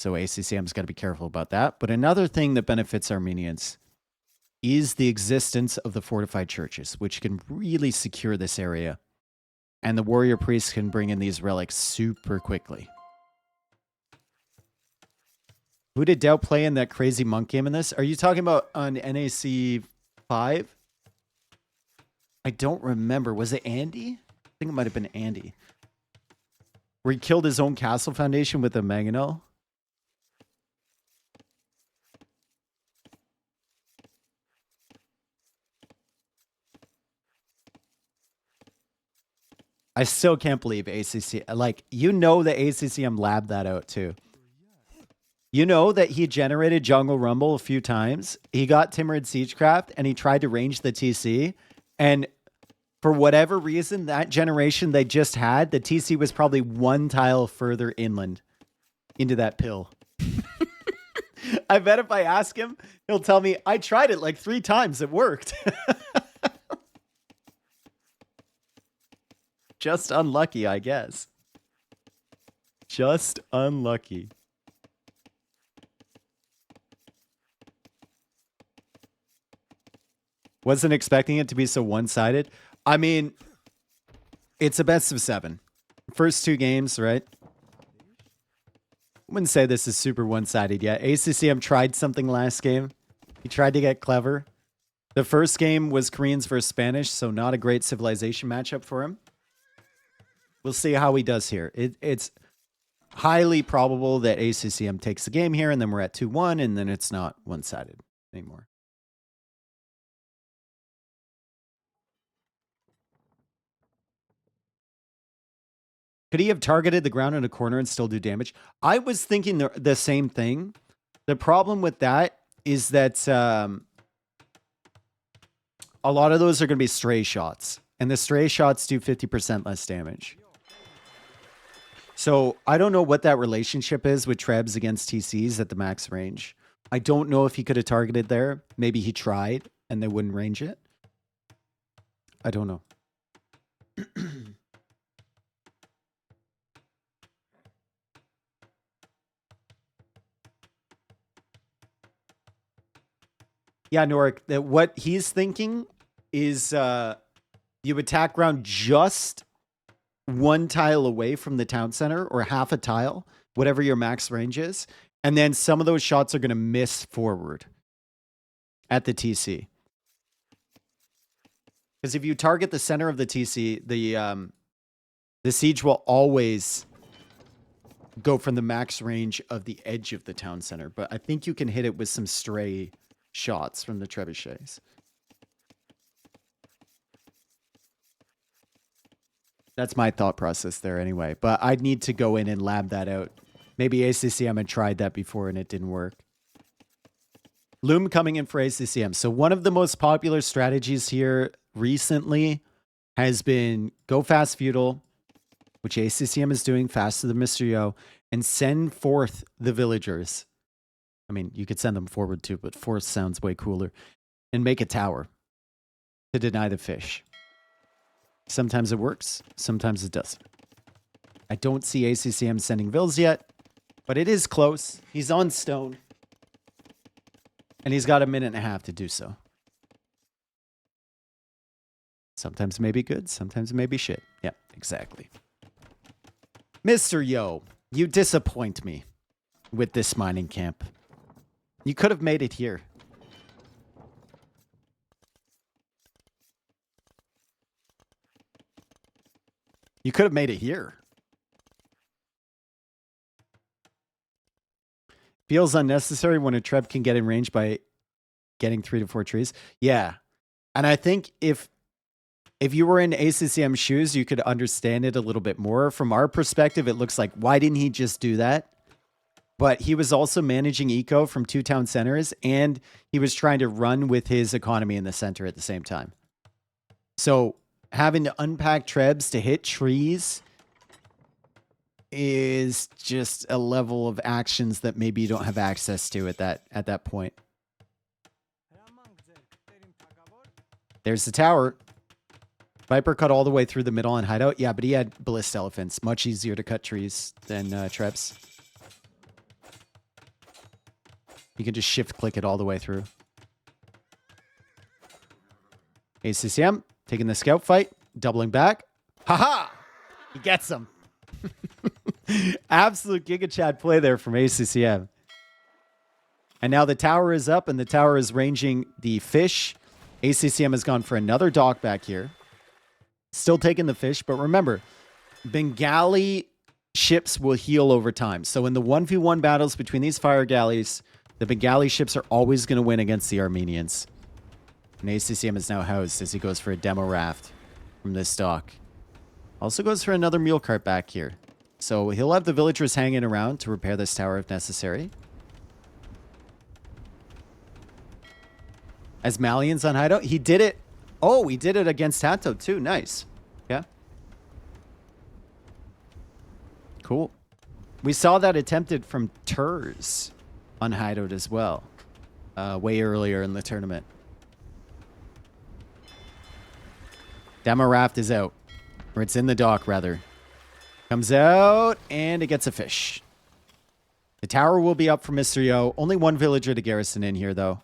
So ACCM's got to be careful about that. But another thing that benefits Armenians is the existence of the fortified churches, which can really secure this area. And the warrior priests can bring in these relics super quickly. Who did Doubt play in that crazy monk game in this? Are you talking about on NAC 5? I don't remember. Was it Andy? I think it might have been Andy. Where he killed his own castle foundation with a mangonel. I still can't believe ACC. Like, you know that ACCM labbed that out too. You know that he generated Jungle Rumble a few times. He got Timid Siegecraft and he tried to range the TC. And for whatever reason, that generation they just had, the TC was probably 1 tile further inland into that pill. I bet if I ask him, he'll tell me, I tried it like 3 times. It worked. Just unlucky, I guess. Just unlucky. Wasn't expecting it to be so one-sided. I mean, it's a best of 7. First 2 games, right? I wouldn't say this is super one-sided yet. ACCM tried something last game. He tried to get clever. The first game was Koreans versus Spanish, so not a great civilization matchup for him. We'll see how he does here. It's highly probable that ACCM takes the game here, and then we're at 2-1, and then it's not one-sided anymore. Could he have targeted the ground in a corner and still do damage? I was thinking the same thing. The problem with that is that a lot of those are going to be stray shots, and the stray shots do 50% less damage. So I don't know what that relationship is with Trebs against TCs at the max range. I don't know if he could have targeted there. Maybe he tried and they wouldn't range it. I don't know. Yeah, Norik, that what he's thinking is you attack ground just one tile away from the town center or half a tile, whatever your max range is. And then some of those shots are going to miss forward at the TC. Because if you target the center of the TC, the siege will always go from the max range of the edge of the town center. But I think you can hit it with some stray shots from the trebuchets. That's my thought process there anyway. But I'd need to go in and lab that out. Maybe ACCM had tried that before and it didn't work. Loom coming in for ACCM. So one of the most popular strategies here recently has been go fast feudal, which ACCM is doing faster than Mr. Yo, and send forth the villagers. I mean, you could send them forward too, but forth sounds way cooler. And make a tower to deny the fish. Sometimes it works, sometimes it doesn't. I don't see ACCM sending vills yet, but it is close. He's on stone. And he's got a minute and a half to do so. Sometimes it may be good, sometimes it may be shit. Yeah, exactly. Mr. Yo, you disappoint me with this mining camp. You could have made it here. You could have made it here. Feels unnecessary when a treb can get in range by getting 3 to 4 trees. Yeah. And I think if you were in ACCM shoes, you could understand it a little bit more. From our perspective, it looks like, why didn't he just do that? But he was also managing eco from 2 town centers, and he was trying to run with his economy in the center at the same time. So having to unpack trebs to hit trees is just a level of actions that maybe you don't have access to at that point. There's the tower. Viper cut all the way through the middle and hideout. Yeah, but he had ballista elephants. Much easier to cut trees than trebs. You can just shift click it all the way through. ACCM taking the scout fight, doubling back. Haha! He gets him. Absolute Giga Chad play there from ACCM. And now the tower is up and the tower is ranging the fish. ACCM has gone for another dock back here. Still taking the fish, but remember, Bengali ships will heal over time. So in the 1v1 battles between these fire galleys, the Bengali ships are always going to win against the Armenians. And ACCM is now housed as he goes for a demo raft from this dock. Also goes for another mule cart back here. So he'll have the villagers hanging around to repair this tower if necessary. As Mayans on hideout, he did it. Oh, he did it against Tato too. Nice. Yeah. Cool. We saw that attempted from Turks on hideout as well. Way earlier in the tournament. Demo raft is out. Or it's in the dock, rather. Comes out, and it gets a fish. The tower will be up for Mr. Yo. Only one villager to garrison in here, though.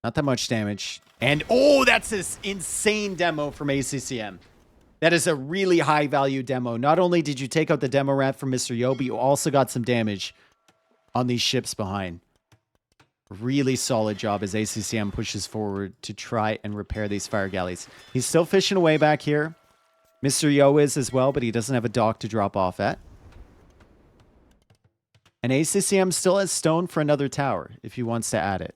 Not that much damage. And, oh, that's this insane demo from ACCM. That is a really high-value demo. Not only did you take out the demo raft from Mr. Yo, but you also got some damage on these ships behind. Really solid job as ACCM pushes forward to try and repair these fire galleys. He's still fishing away back here. Mr. Yo is as well, but he doesn't have a dock to drop off at. And ACCM still has stone for another tower if he wants to add it.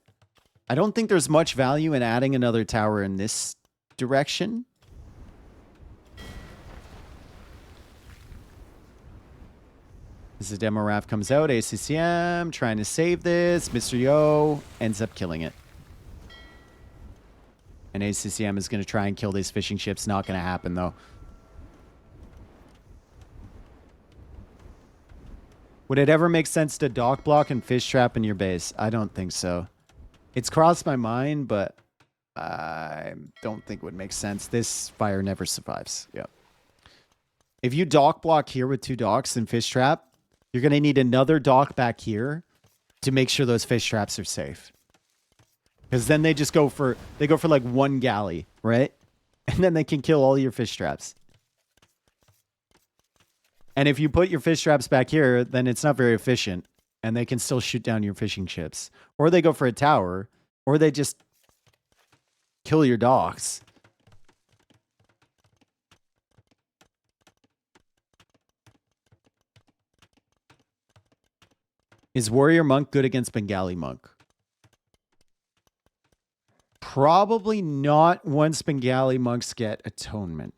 I don't think there's much value in adding another tower in this direction. As the demo raft comes out, ACCM trying to save this. Mr. Yo ends up killing it. And ACCM is going to try and kill these fishing ships. Not going to happen, though. Would it ever make sense to dock block and fish trap in your base? I don't think so. It's crossed my mind, but I don't think it would make sense. This fire never survives. Yep. If you dock block here with 2 docks and fish trap, you're going to need another dock back here to make sure those fish traps are safe. Because then they just go for like 1 galley, right? And then they can kill all your fish traps. And if you put your fish traps back here, then it's not very efficient. And they can still shoot down your fishing ships. Or they go for a tower. Or they just kill your docks. Is Warrior Monk good against Bengali Monk? Probably not once Bengali Monks get Atonement.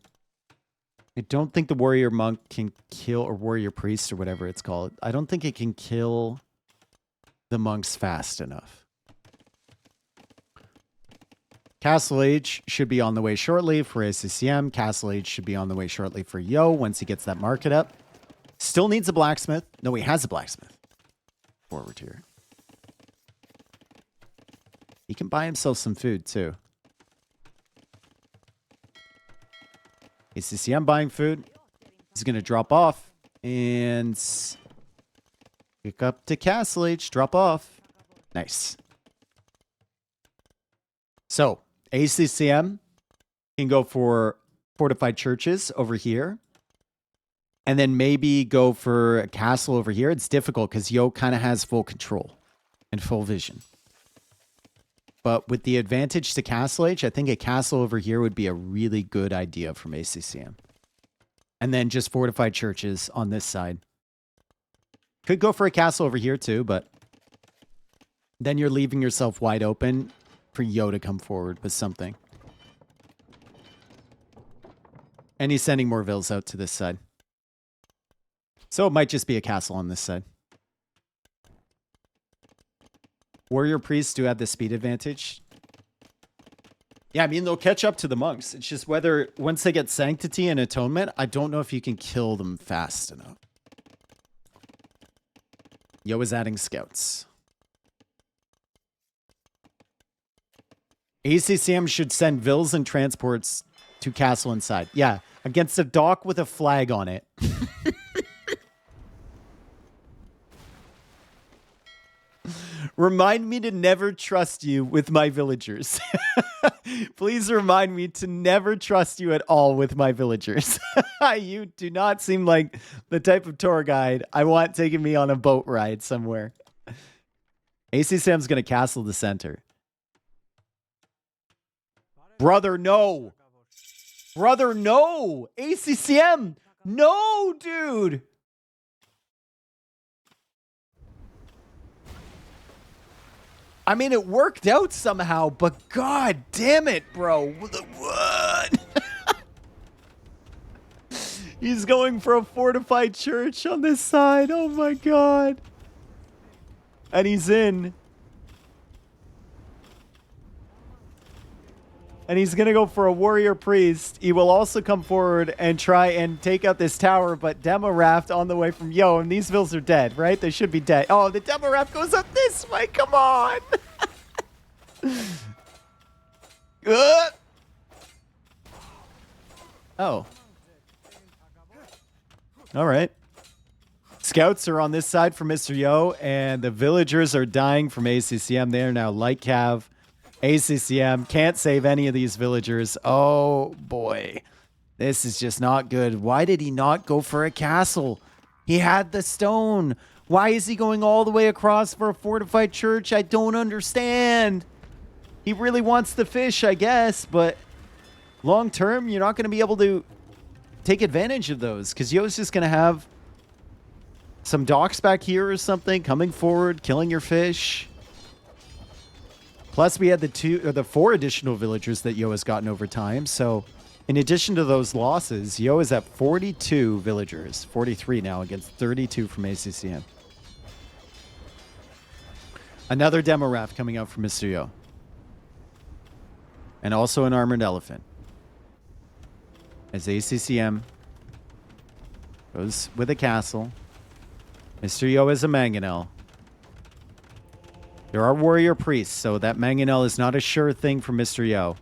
I don't think the Warrior Monk can kill, or Warrior Priest or whatever it's called. I don't think it can kill the monks fast enough. Castle Age should be on the way shortly for ACCM. Castle Age should be on the way shortly for Yo once he gets that market up. Still needs a blacksmith. No, he has a blacksmith. Forward here. He can buy himself some food too. ACCM buying food. He's going to drop off and pick up to Castle Age. Drop off. Nice. So, ACCM can go for fortified churches over here. And then maybe go for a castle over here. It's difficult because Yo kind of has full control and full vision. But with the advantage to Castle Age, I think a castle over here would be a really good idea from ACCM. And then just fortified churches on this side. Could go for a castle over here too, but then you're leaving yourself wide open for Yo to come forward with something. And he's sending more vills out to this side. So it might just be a castle on this side. Warrior priests do have the speed advantage. Yeah, I mean, they'll catch up to the monks. It's just whether, once they get Sanctity and Atonement, I don't know if you can kill them fast enough. Yo is adding scouts. ACCM should send vills and transports to castle inside. Yeah, against a dock with a flag on it. Remind me to never trust you with my villagers. Please remind me to never trust you at all with my villagers. You do not seem like the type of tour guide I want taking me on a boat ride somewhere. ACCM's going to castle the center. Brother, no. Brother, no. ACCM. No, dude. I mean, it worked out somehow, but god damn it, bro. What? He's going for a fortified church on this side. Oh my god. And he's in. And he's going to go for a warrior priest. He will also come forward and try and take out this tower, but Demo Raft on the way from Yo, and these vills are dead, right? They should be dead. Oh, the Demo Raft goes up this way. Come on. Oh. All right. Scouts are on this side for Mr. Yo, and the villagers are dying from ACCM. They are now light cav. ACCM can't save any of these villagers. Oh, boy. This is just not good. Why did he not go for a castle? He had the stone. Why is he going all the way across for a fortified church? I don't understand. He really wants the fish, I guess, but long term, you're not going to be able to take advantage of those because Yo's just going to have some docks back here or something coming forward, killing your fish. Plus, we had the 4 additional villagers that Yo has gotten over time. So, in addition to those losses, Yo is at 42 villagers. 43 now against 32 from ACCM. Another Demo Raft coming out from Mr. Yo. And also an Armored Elephant. As ACCM goes with a castle. Mr. Yo is a mangonel. There are warrior priests, so that mangonel is not a sure thing for Mr. Yo.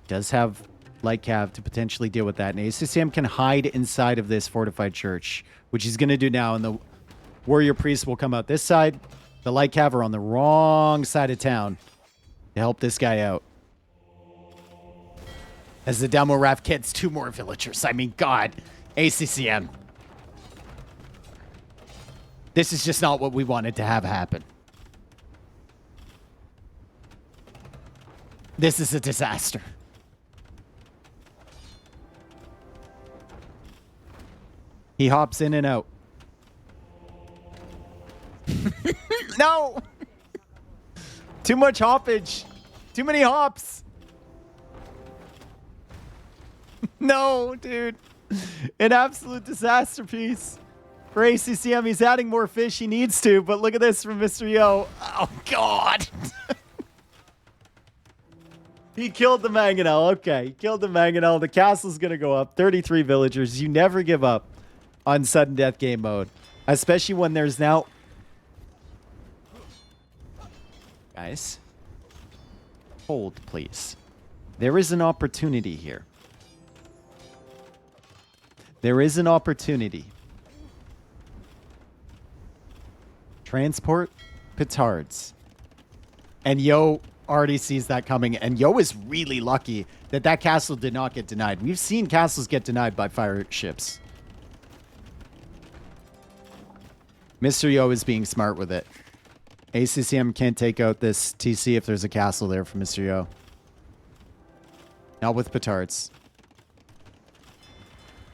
Does have light cav to potentially deal with that. And ACCM can hide inside of this fortified church, which he's going to do now. And the warrior priest will come out this side. The light cav are on the wrong side of town to help this guy out. As the Damo Raf gets 2 more villagers. I mean, God, ACCM. This is just not what we wanted to have happen. This is a disaster. He hops in and out. No! Too much hoppage. Too many hops. No, dude. An absolute disaster piece. For ACCM, he's adding more fish. He needs to, but look at this from Mr. Yo. Oh, God. He killed the mangonel. Okay, he killed the mangonel. The castle's going to go up. 33 villagers. You never give up on sudden death game mode, especially when there's now... Guys, hold, please. There is an opportunity here. There is an opportunity. Transport petards. And Yo already sees that coming. And Yo is really lucky that that castle did not get denied. We've seen castles get denied by fire ships. Mr. Yo is being smart with it. ACCM can't take out this TC if there's a castle there for Mr. Yo. Not with petards.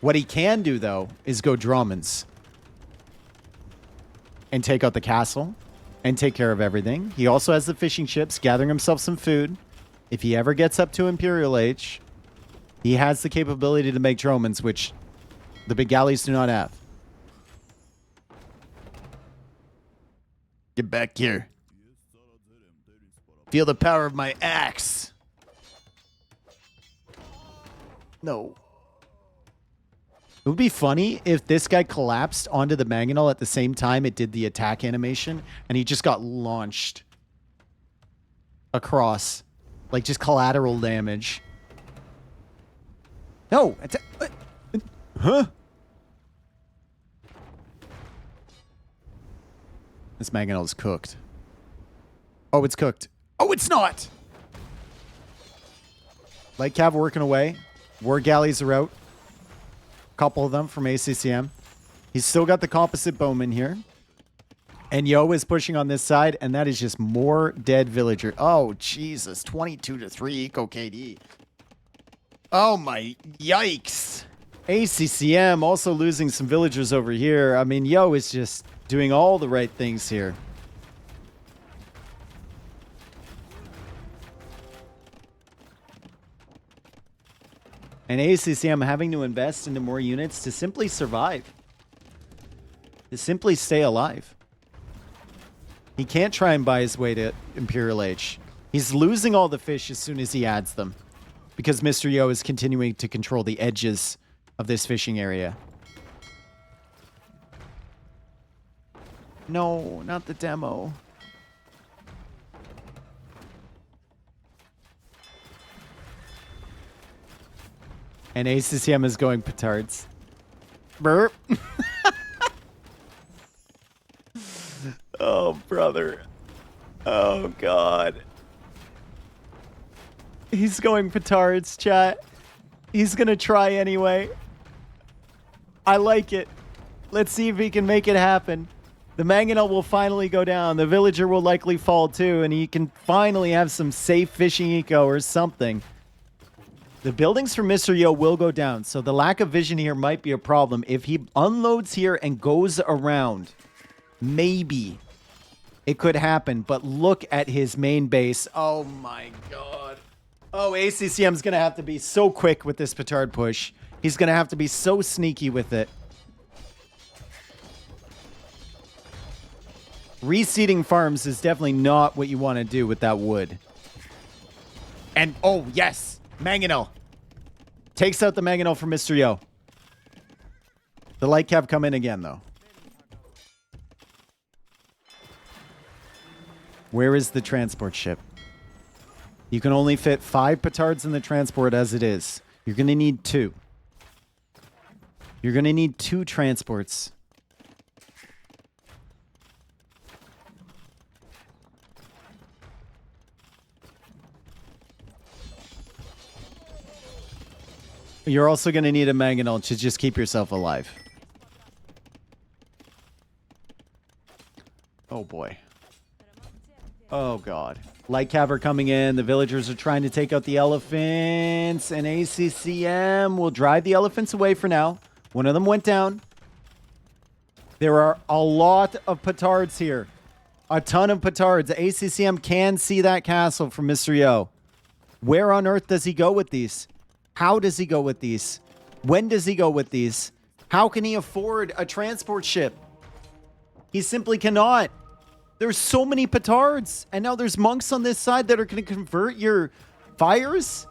What he can do, though, is go Drummond's. And take out the castle. And take care of everything. He also has the fishing ships, gathering himself some food. If he ever gets up to Imperial Age, he has the capability to make Dromans, which the Bengalis do not have. Get back here. Feel the power of my axe. No. It would be funny if this guy collapsed onto the mangonel at the same time it did the attack animation, and he just got launched across. Like, just collateral damage. No! Huh? This mangonel is cooked. Oh, it's cooked. Oh, it's not! Light cav working away. War galleys are out. Couple of them from ACCM. He's still got the composite bowman here. And Yo is pushing on this side, and that is just more dead villager. Oh, Jesus. 22-3 Eco KD. Oh, my. Yikes. ACCM also losing some villagers over here. I mean, Yo is just doing all the right things here. And ACCM having to invest into more units to simply survive. To simply stay alive. He can't try and buy his way to Imperial Age. He's losing all the fish as soon as he adds them. Because Mr. Yo is continuing to control the edges of this fishing area. No, not the demo. And ACCM is going petards. Burp. Oh, brother. Oh, God. He's going petards, chat. He's going to try anyway. I like it. Let's see if he can make it happen. The mangonel will finally go down. The villager will likely fall too, and he can finally have some safe fishing eco or something. The buildings for Mr. Yo will go down, so the lack of vision here might be a problem. If he unloads here and goes around, maybe it could happen. But look at his main base. Oh, my God. Oh, ACCM's going to have to be so quick with this petard push. He's going to have to be so sneaky with it. Reseeding farms is definitely not what you want to do with that wood. And, oh, yes. Mangonel. Takes out the mangonel from Mr. Yo. The light cav come in again, though. Where is the transport ship? You can only fit 5 petards in the transport as it is. You're going to need 2. You're going to need 2 transports. You're also going to need a mangonel to just keep yourself alive. Oh, boy. Oh, God. Light cav are coming in. The villagers are trying to take out the elephants. And ACCM will drive the elephants away for now. One of them went down. There are a lot of petards here. A ton of petards. ACCM can see that castle from Mr. Yo. Where on earth does he go with these? How does he go with these? When does he go with these? How can he afford a transport ship? He simply cannot. There's so many petards. And now there's monks on this side that are going to convert your fires.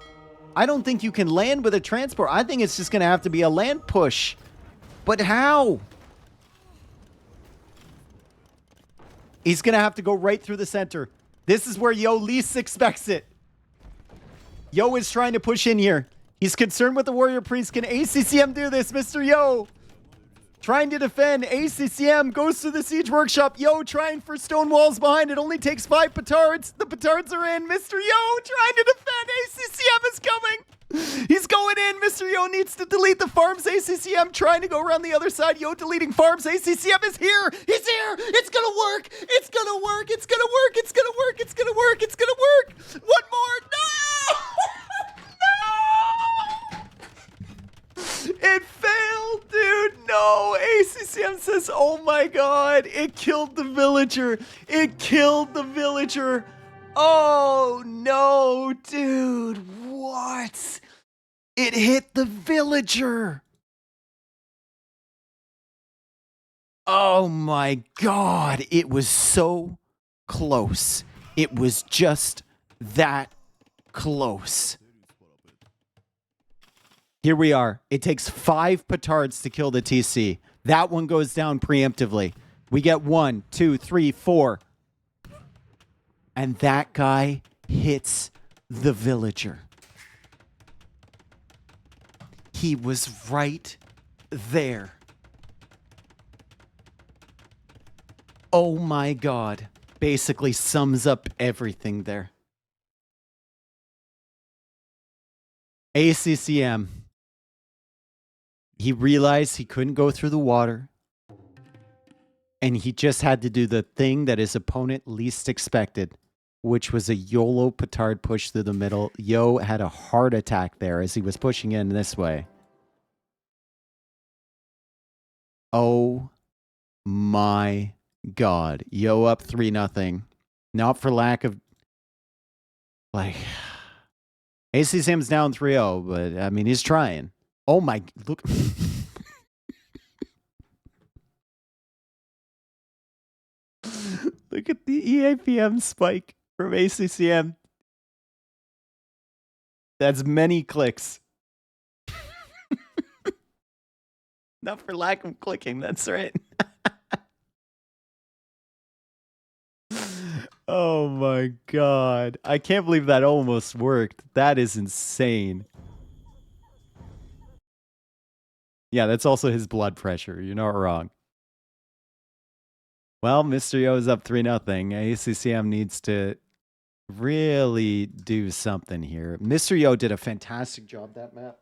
I don't think you can land with a transport. I think it's just going to have to be a land push. But how? He's going to have to go right through the center. This is where Yo least expects it. Yo is trying to push in here. He's concerned with the warrior priest. Can ACCM do this, Mr. Yo? Trying to defend. ACCM goes to the siege workshop. Yo trying for stone walls behind. It only takes 5 petards. The petards are in. Mr. Yo trying to defend. ACCM is coming. He's going in. Mr. Yo needs to delete the farms. ACCM trying to go around the other side. Yo deleting farms. ACCM is here. He's here. It's going to work. It's going to work. It's going to work. It's going to work. It's going to work. It's going to work. One more. No! It failed, dude. No. ACCM says, oh my God. It killed the villager. It killed the villager. Oh no, dude. What? It hit the villager. Oh my God. It was so close. It was just that close. Here we are. It takes 5 petards to kill the TC. That one goes down preemptively. We get 1, 2, 3, 4. And that guy hits the villager. He was right there. Oh my God. Basically sums up everything there. ACCM. He realized he couldn't go through the water. And he just had to do the thing that his opponent least expected, which was a YOLO petard push through the middle. Yo had a heart attack there as he was pushing in this way. Oh my God. Yo up 3-0. Not for lack of... Like... ACCM's down 3-0, but, I mean, he's trying. Oh my... Look... Look at the EAPM spike from ACCM. That's many clicks. Not for lack of clicking, that's right. Oh my God. I can't believe that almost worked. That is insane. Yeah, that's also his blood pressure. You're not wrong. Well, Mr. Yo is up 3-0. ACCM needs to really do something here. Mr. Yo did a fantastic job that map.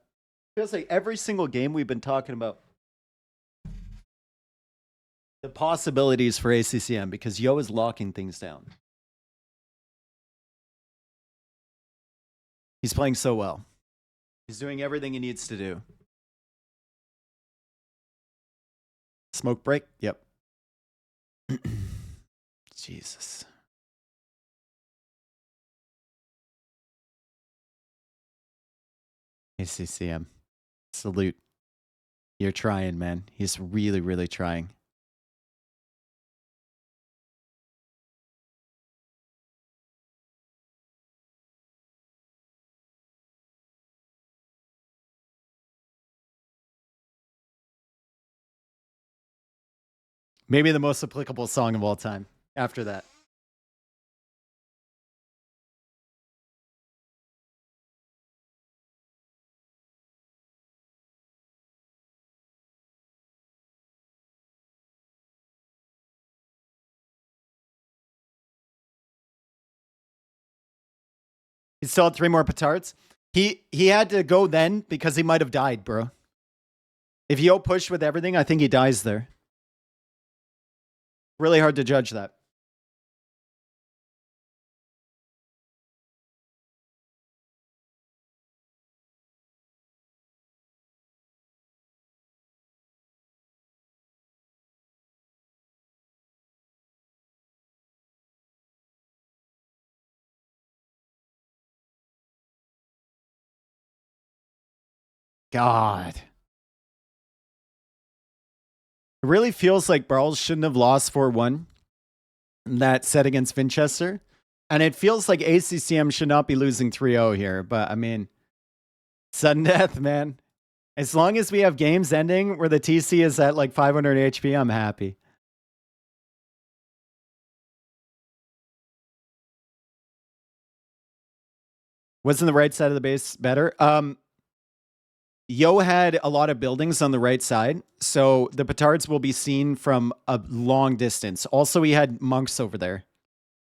Feels like every single game we've been talking about the possibilities for ACCM because Yo is locking things down. He's playing so well. He's doing everything he needs to do. Smoke break? Yep. Jesus. ACCM. Salute. You're trying, man. He's really, really trying. Maybe the most applicable song of all time after that. He still had 3 more petards. He had to go then because he might have died, bro. If Yo pushed with everything, I think he dies there. Really hard to judge that. God. It really feels like Barles shouldn't have lost 4-1 in that set against Winchester. And it feels like ACCM should not be losing 3-0 here. But, I mean, sudden death, man. As long as we have games ending where the TC is at like 500 HP, I'm happy. Wasn't the right side of the base better? Yo had a lot of buildings on the right side, so the petards will be seen from a long distance. Also, he had monks over there.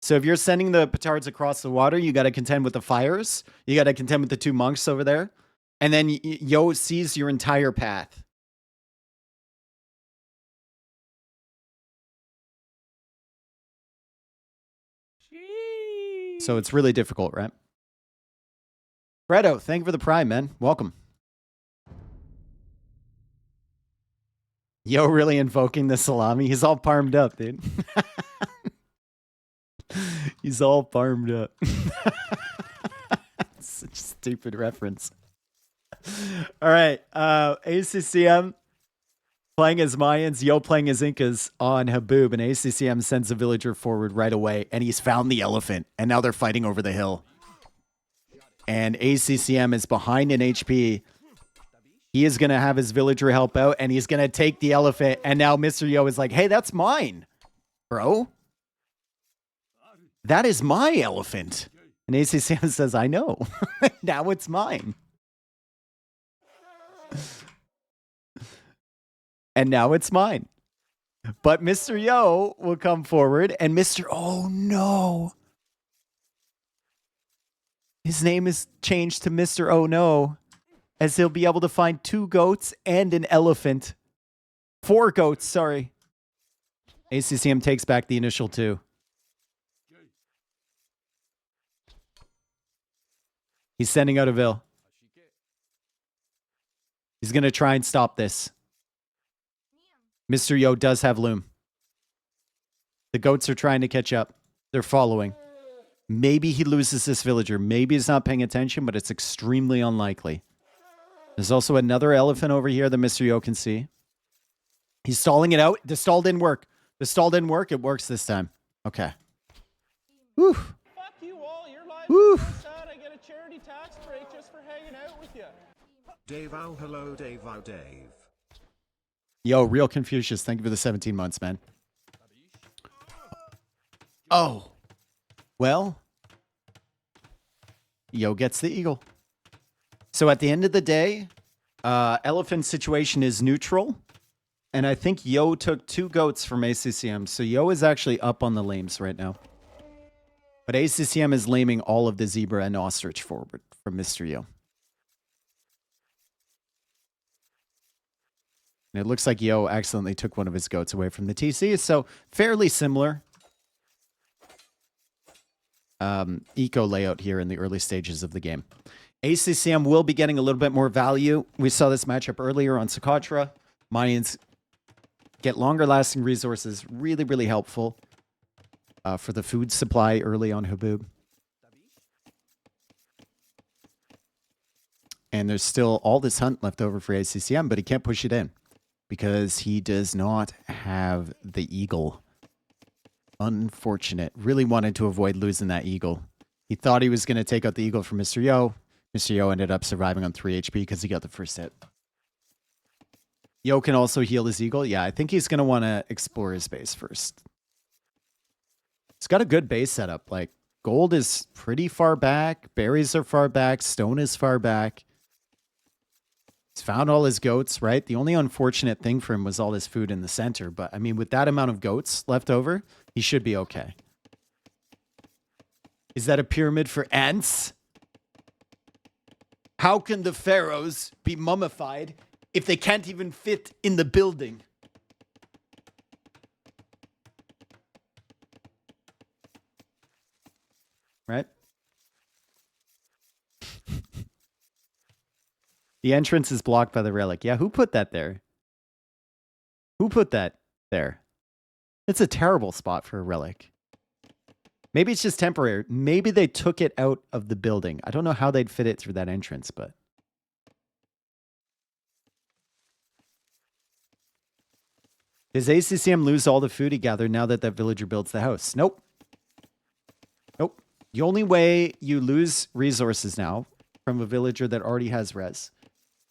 So if you're sending the petards across the water, you got to contend with the fires. You got to contend with the 2 monks over there. And then Yo sees your entire path. Jeez. So it's really difficult, right? Fredo, thank you for the prime, man. Welcome. Yo really invoking the salami. He's all farmed up, dude. He's all farmed up. Such a stupid reference. All right. ACCM playing as Mayans, Yo playing as Incas on Haboob, and ACCM sends a villager forward right away, and he's found the elephant, and now they're fighting over the hill. And ACCM is behind in HP. He is going to have his villager help out, and he's going to take the elephant, and now Mr. Yo is like, hey, that's mine, bro. That is my elephant. And ACCM says, I know. Now it's mine. And now it's mine. But Mr. Yo will come forward, and oh no. His name is changed to Mr. Oh no, as he'll be able to find 2 goats and an elephant. 4 goats, sorry. ACCM takes back the initial 2. He's sending out a Vil. He's going to try and stop this. Mr. Yo does have loom. The goats are trying to catch up. They're following. Maybe he loses this villager. Maybe he's not paying attention, but it's extremely unlikely. There's also another elephant over here that Mr. Yo can see. He's stalling it out. The stall didn't work. The stall didn't work. It works this time. Okay. Whew. Fuck you all. Your lives Whew. are so sad. I get a charity tax break just for hanging out with you. Dave, oh, hello, Dave, oh, Dave. Yo, Real Confucius, thank you for the 17 months, man. Oh. Well. Yo gets the eagle. So at the end of the day, elephant situation is neutral. And I think Yo took 2 goats from ACCM. So Yo is actually up on the lames right now. But ACCM is laming all of the zebra and ostrich forward from Mr. Yo. And it looks like Yo accidentally took one of his goats away from the TC. So fairly similar eco layout here in the early stages of the game. ACCM will be getting a little bit more value. We saw this matchup earlier on Socotra. Mayans get longer lasting resources. Really, really helpful for the food supply early on Haboob. And there's still all this hunt left over for ACCM, but he can't push it in because he does not have the eagle. Unfortunate. Really wanted to avoid losing that eagle. He thought he was going to take out the eagle from Mr. Yo. Mr. Yo ended up surviving on 3 HP because he got the first hit. Yo can also heal his eagle. Yeah, I think he's going to want to explore his base first. It's got a good base setup. Like, gold is pretty far back. Berries are far back. Stone is far back. He's found all his goats, right? The only unfortunate thing for him was all his food in the center. But, I mean, with that amount of goats left over, he should be okay. Is that a pyramid for ants? How can the pharaohs be mummified if they can't even fit in the building? Right? The entrance is blocked by the relic. Yeah, who put that there? Who put that there? It's a terrible spot for a relic. Maybe it's just temporary. Maybe they took it out of the building. I don't know how they'd fit it through that entrance, but... Does ACCM lose all the food he gathered now that villager builds the house? Nope. Nope. The only way you lose resources now from a villager that already has res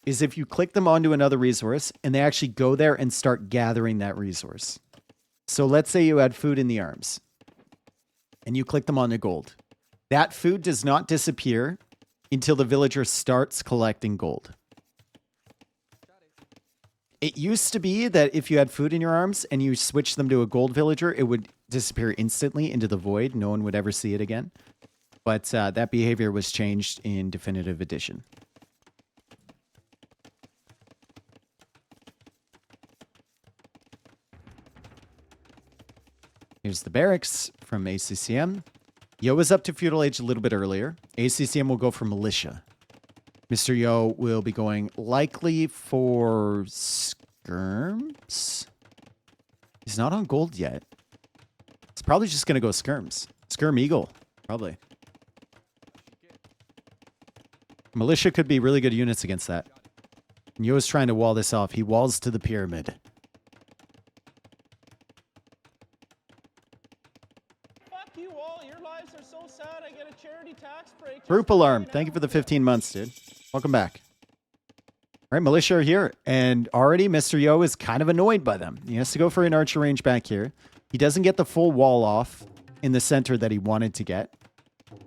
is if you click them onto another resource and they actually go there and start gathering that resource. So let's say you had food in the arms and you click them on the gold. That food does not disappear until the villager starts collecting gold. It used to be that if you had food in your arms and you switched them to a gold villager, it would disappear instantly into the void. No one would ever see it again. But that behavior was changed in Definitive Edition. Here's the barracks from ACCM. Yo is up to feudal age a little bit earlier. ACCM will go for militia. Mr. Yo will be going likely for skirms. He's not on gold yet. He's probably just going to go skirms. Skirm Eagle, probably. Militia could be really good units against that. And Yo is trying to wall this off. He walls to the pyramid. Fuck you all. Your lives are so sad. I get a charity tax break. Group Alarm, thank you for the 15 months, dude. Welcome back. All right, militia are here, and already Mr. Yo is kind of annoyed by them. He has to go for an archer range back here. He doesn't get the full wall off in the center that he wanted to get,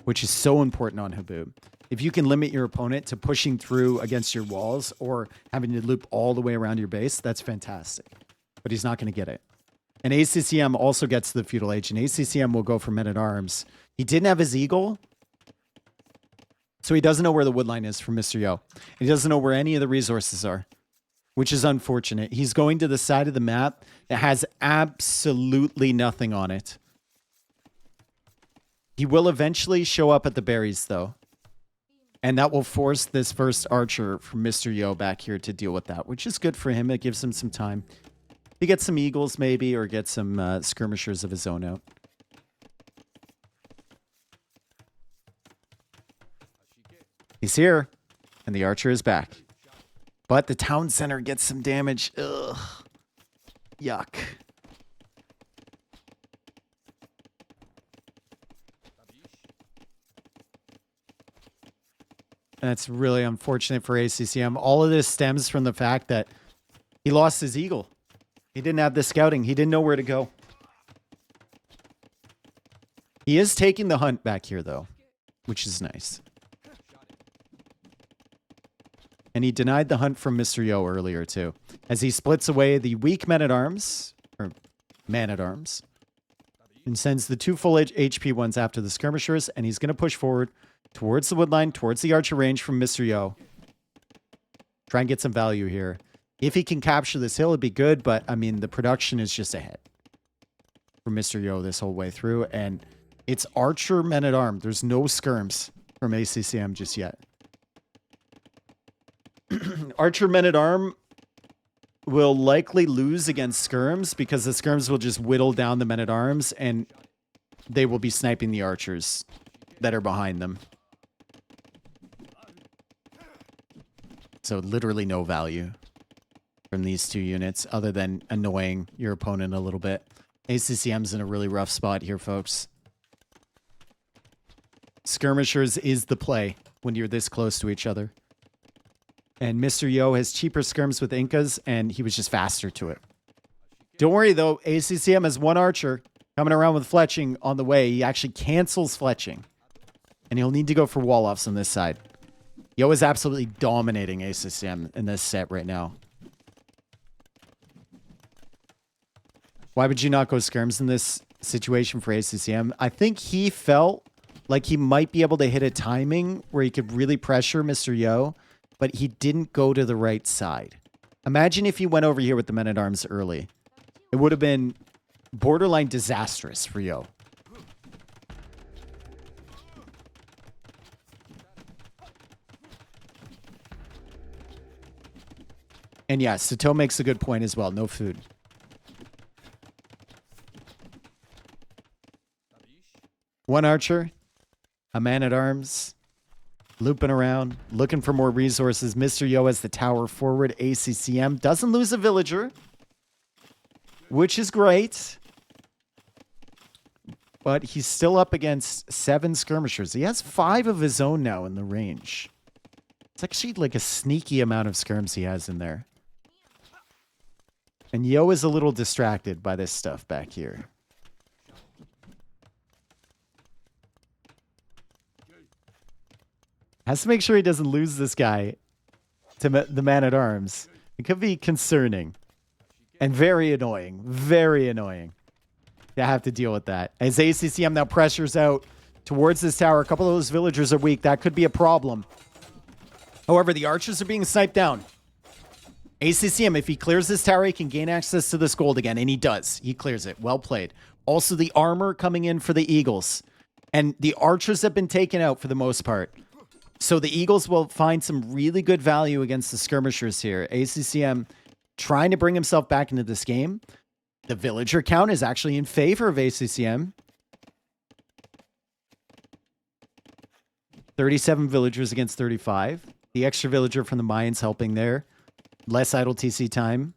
which is so important on Haboob. If you can limit your opponent to pushing through against your walls or having to loop all the way around your base, that's fantastic. But he's not going to get it. And ACCM also gets to the feudal age, and ACCM will go for men-at-arms. He didn't have his eagle, so he doesn't know where the woodline is from Mr. Yo. He doesn't know where any of the resources are, which is unfortunate. He's going to the side of the map that has absolutely nothing on it. He will eventually show up at the berries, though. And that will force this first archer from Mr. Yo back here to deal with that, which is good for him. It gives him some time. He gets some eagles, maybe, or get some skirmishers of his own out. He's here, and the archer is back. But the town center gets some damage. Ugh. Yuck. That's really unfortunate for ACCM. All of this stems from the fact that he lost his eagle. He didn't have the scouting. He didn't know where to go. He is taking the hunt back here, though, which is nice. And he denied the hunt from Mr. Yo earlier, too, as he splits away the weak men-at-arms, or man-at-arms, and sends the two full HP ones after the skirmishers, and he's going to push forward towards the woodline, towards the archer range from Mr. Yo. Try and get some value here. If he can capture this hill, it'd be good, but, I mean, the production is just ahead for Mr. Yo this whole way through, and it's archer men-at-arm. There's no skirms from ACCM just yet. Archer men-at-arm will likely lose against skirms because the skirms will just whittle down the men-at-arms and they will be sniping the archers that are behind them. So literally no value from these two units other than annoying your opponent a little bit. ACCM's in a really rough spot here, folks. Skirmishers is the play when you're this close to each other. And Mr. Yo has cheaper skirms with Incas, and he was just faster to it. Don't worry, though. ACCM has one archer coming around with fletching on the way. He actually cancels fletching. And he'll need to go for wall-offs on this side. Yo is absolutely dominating ACCM in this set right now. Why would you not go skirms in this situation for ACCM? I think he felt like he might be able to hit a timing where he could really pressure Mr. Yo, but he didn't go to the right side. Imagine if he went over here with the men-at-arms early. It would have been borderline disastrous for Yo. And yeah, Sato makes a good point as well. No food. One archer, a man-at-arms, looping around, looking for more resources. Mr. Yo has the tower forward. ACCM doesn't lose a villager, which is great. But he's still up against 7 skirmishers. He has 5 of his own now in the range. It's actually like a sneaky amount of skirms he has in there. And Yo is a little distracted by this stuff back here. Has to make sure he doesn't lose this guy to the man-at-arms. It could be concerning. And very annoying. Very annoying. I have to deal with that. As ACCM now pressures out towards this tower, a couple of those villagers are weak. That could be a problem. However, the archers are being sniped down. ACCM, if he clears this tower, he can gain access to this gold again. And he does. He clears it. Well played. Also, the armor coming in for the Eagles. And the archers have been taken out for the most part. So the Eagles will find some really good value against the skirmishers here. ACCM trying to bring himself back into this game. The villager count is actually in favor of ACCM. 37 villagers against 35. The extra villager from the Mayans helping there. Less idle TC time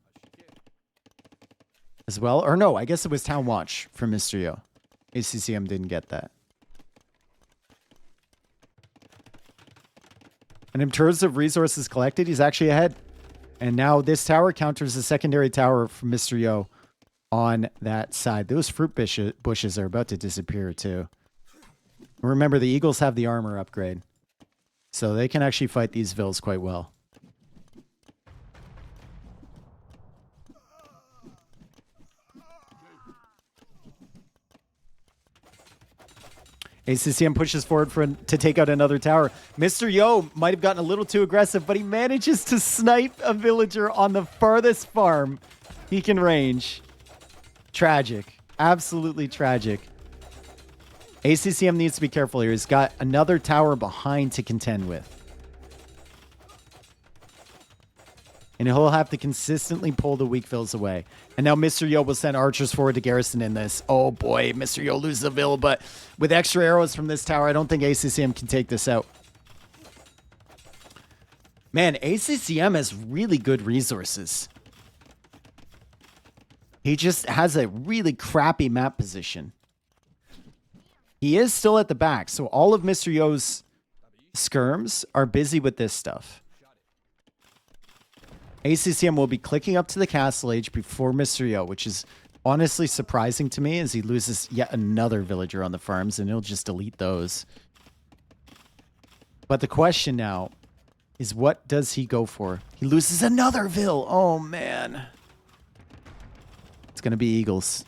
as well. Or no, I guess it was Town Watch from Mr. Yo. ACCM didn't get that. And in terms of resources collected, he's actually ahead. And now this tower counters the secondary tower from Mr. Yo on that side. Those fruit bushes are about to disappear too. Remember, the Eagles have the armor upgrade. So they can actually fight these vills quite well. ACCM pushes forward to take out another tower. Mr. Yo might have gotten a little too aggressive, but he manages to snipe a villager on the farthest farm he can range. Tragic. Absolutely tragic. ACCM needs to be careful here. He's got another tower behind to contend with. And he'll have to consistently pull the weak vills away. And now Mr. Yo will send archers forward to garrison in this. Oh boy, Mr. Yo loses a vill, but with extra arrows from this tower, I don't think ACCM can take this out. Man, ACCM has really good resources. He just has a really crappy map position. He is still at the back, so all of Mr. Yo's skirms are busy with this stuff. ACCM will be clicking up to the castle age before Mr. Yo, which is honestly surprising to me as he loses yet another villager on the farms, and he'll just delete those. But the question now is, what does he go for? He loses another vill. Oh, man. It's going to be Eagles.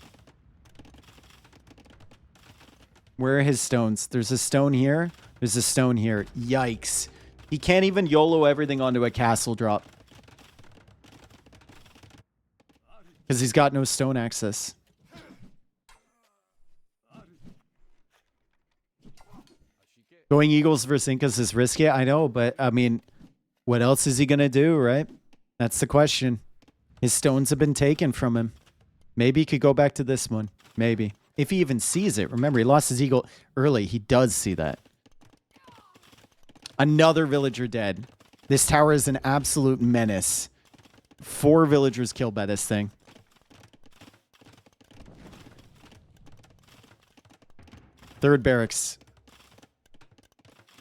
Where are his stones? There's a stone here. There's a stone here. Yikes. He can't even YOLO everything onto a castle drop. Because he's got no stone access. Going Eagles versus Incas is risky, I know, but I mean, what else is he going to do, right? That's the question. His stones have been taken from him. Maybe he could go back to this one. Maybe. If he even sees it. Remember, he lost his eagle early. He does see that. Another villager dead. This tower is an absolute menace. 4 villagers killed by this thing. Third barracks.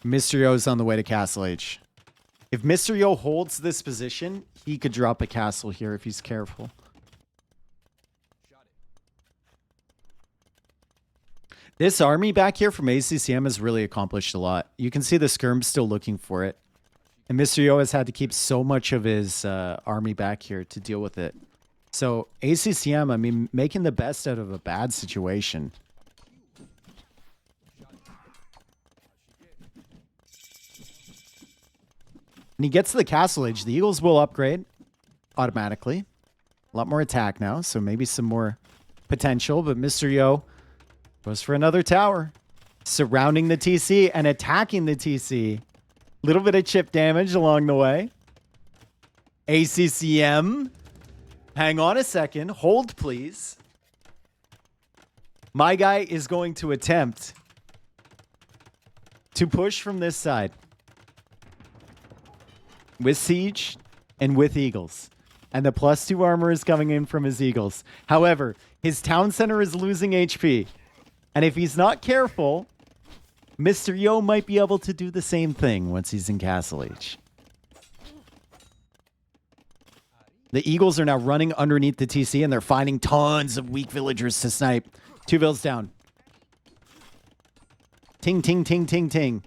Mr. Yo's on the way to Castle Age. If Mr. Yo holds this position, he could drop a castle here if he's careful. This army back here from ACCM has really accomplished a lot. You can see the skirm still looking for it. And Mr. Yo has had to keep so much of his army back here to deal with it. So ACCM, I mean, making the best out of a bad situation. And he gets to the castle age. The Eagles will upgrade automatically. A lot more attack now, so maybe some more potential. But Mr. Yo goes for another tower, surrounding the TC and attacking the TC. Little bit of chip damage along the way. ACCM, hang on a second. Hold, please. My guy is going to attempt to push from this side with Siege and with Eagles. And the +2 armor is coming in from his Eagles. However, his town center is losing HP. And if he's not careful, Mr. Yo might be able to do the same thing once he's in Castle Age. The Eagles are now running underneath the TC, and they're finding tons of weak villagers to snipe. 2 vills down. Ting, ting, ting, ting, ting.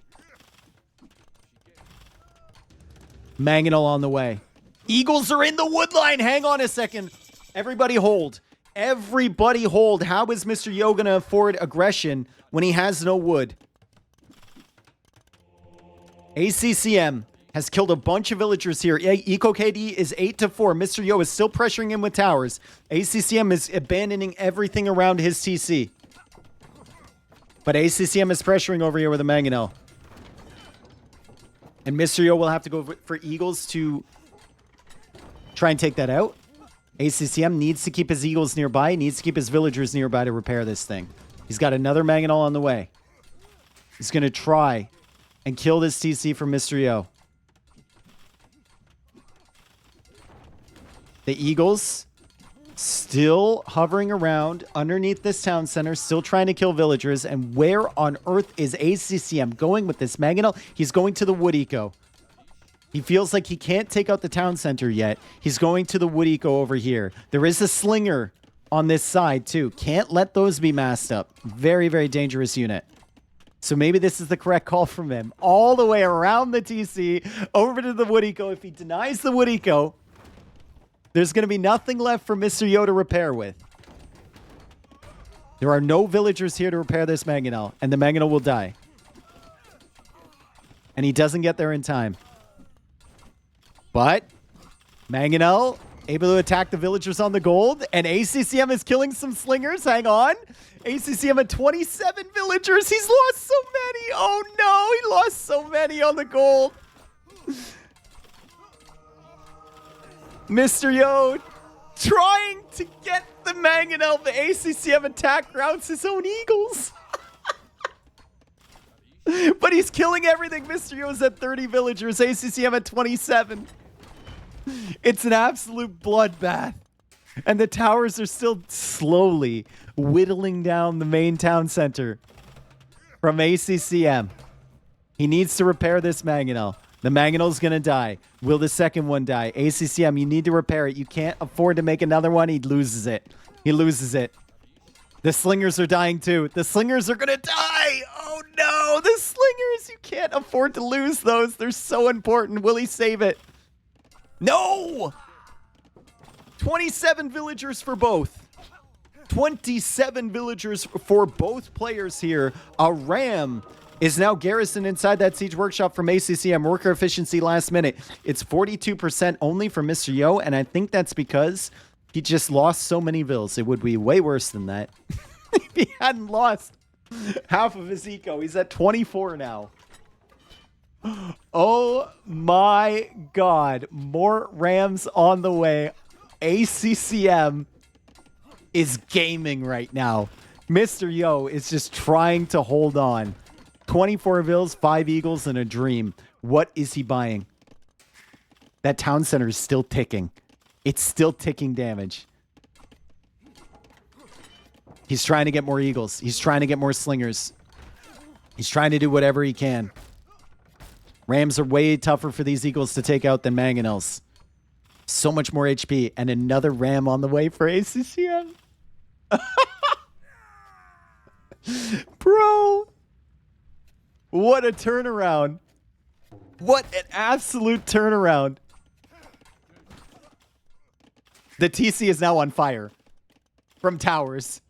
Mangonel on the way. Eagles are in the wood line. Hang on a second. Everybody hold. Everybody hold. How is Mr. Yo going to afford aggression when he has no wood? ACCM has killed a bunch of villagers here. Eco KD is 8-4. Mr. Yo is still pressuring him with towers. ACCM is abandoning everything around his TC. But ACCM is pressuring over here with a Mangonel. And Mr. Yo will have to go for Eagles to try and take that out. ACCM needs to keep his Eagles nearby. He needs to keep his villagers nearby to repair this thing. He's got another Mangonel on the way. He's going to try and kill this TC from Mr. Yo. The Eagles still hovering around underneath this town center, still trying to kill villagers. And where on earth is ACCM going with this Mangonel? He's going to the wood eco. He feels like he can't take out the town center yet. He's going to the wood eco over here. There is a slinger on this side too. Can't let those be masked up. Very, very dangerous unit. So maybe this is the correct call from him. All the way around the TC, over to the wood eco. If he denies the wood eco, there's going to be nothing left for Mr. Yo to repair with. There are no villagers here to repair this Mangonel, and the Mangonel will die. And he doesn't get there in time. But Mangonel able to attack the villagers on the gold, and ACCM is killing some slingers. Hang on. ACCM at 27 villagers. He's lost so many. Oh no, he lost so many on the gold. Mr. Yo trying to get the Mangonel. The ACCM attack grounds his own Eagles. But he's killing everything. Mr. Yo's at 30 villagers. ACCM at 27. It's an absolute bloodbath. And the towers are still slowly whittling down the main town center from ACCM. He needs to repair this Mangonel. The Mangonel's going to die. Will the second one die? ACCM, you need to repair it. You can't afford to make another one. He loses it. He loses it. The slingers are dying too. The slingers are going to die. Oh no, the slingers. You can't afford to lose those. They're so important. Will he save it? No! 27 villagers for both. 27 villagers for both players here. A ram is now garrisoned inside that siege workshop from ACCM. Worker efficiency last minute. It's 42% only for Mr. Yo, and I think that's because he just lost so many vills. It would be way worse than that if he hadn't lost half of his eco. He's at 24 now. Oh my God. More rams on the way. ACCM is gaming right now. Mr. Yo is just trying to hold on. 24 vills, 5 eagles, and a dream. What is he buying? That town center is still ticking. It's still ticking damage. He's trying to get more eagles. He's trying to get more slingers. He's trying to do whatever he can. Rams are way tougher for these Eagles to take out than Mangonels. So much more HP. And another Ram on the way for ACCM. Bro. What a turnaround. What an absolute turnaround. The TC is now on fire from towers.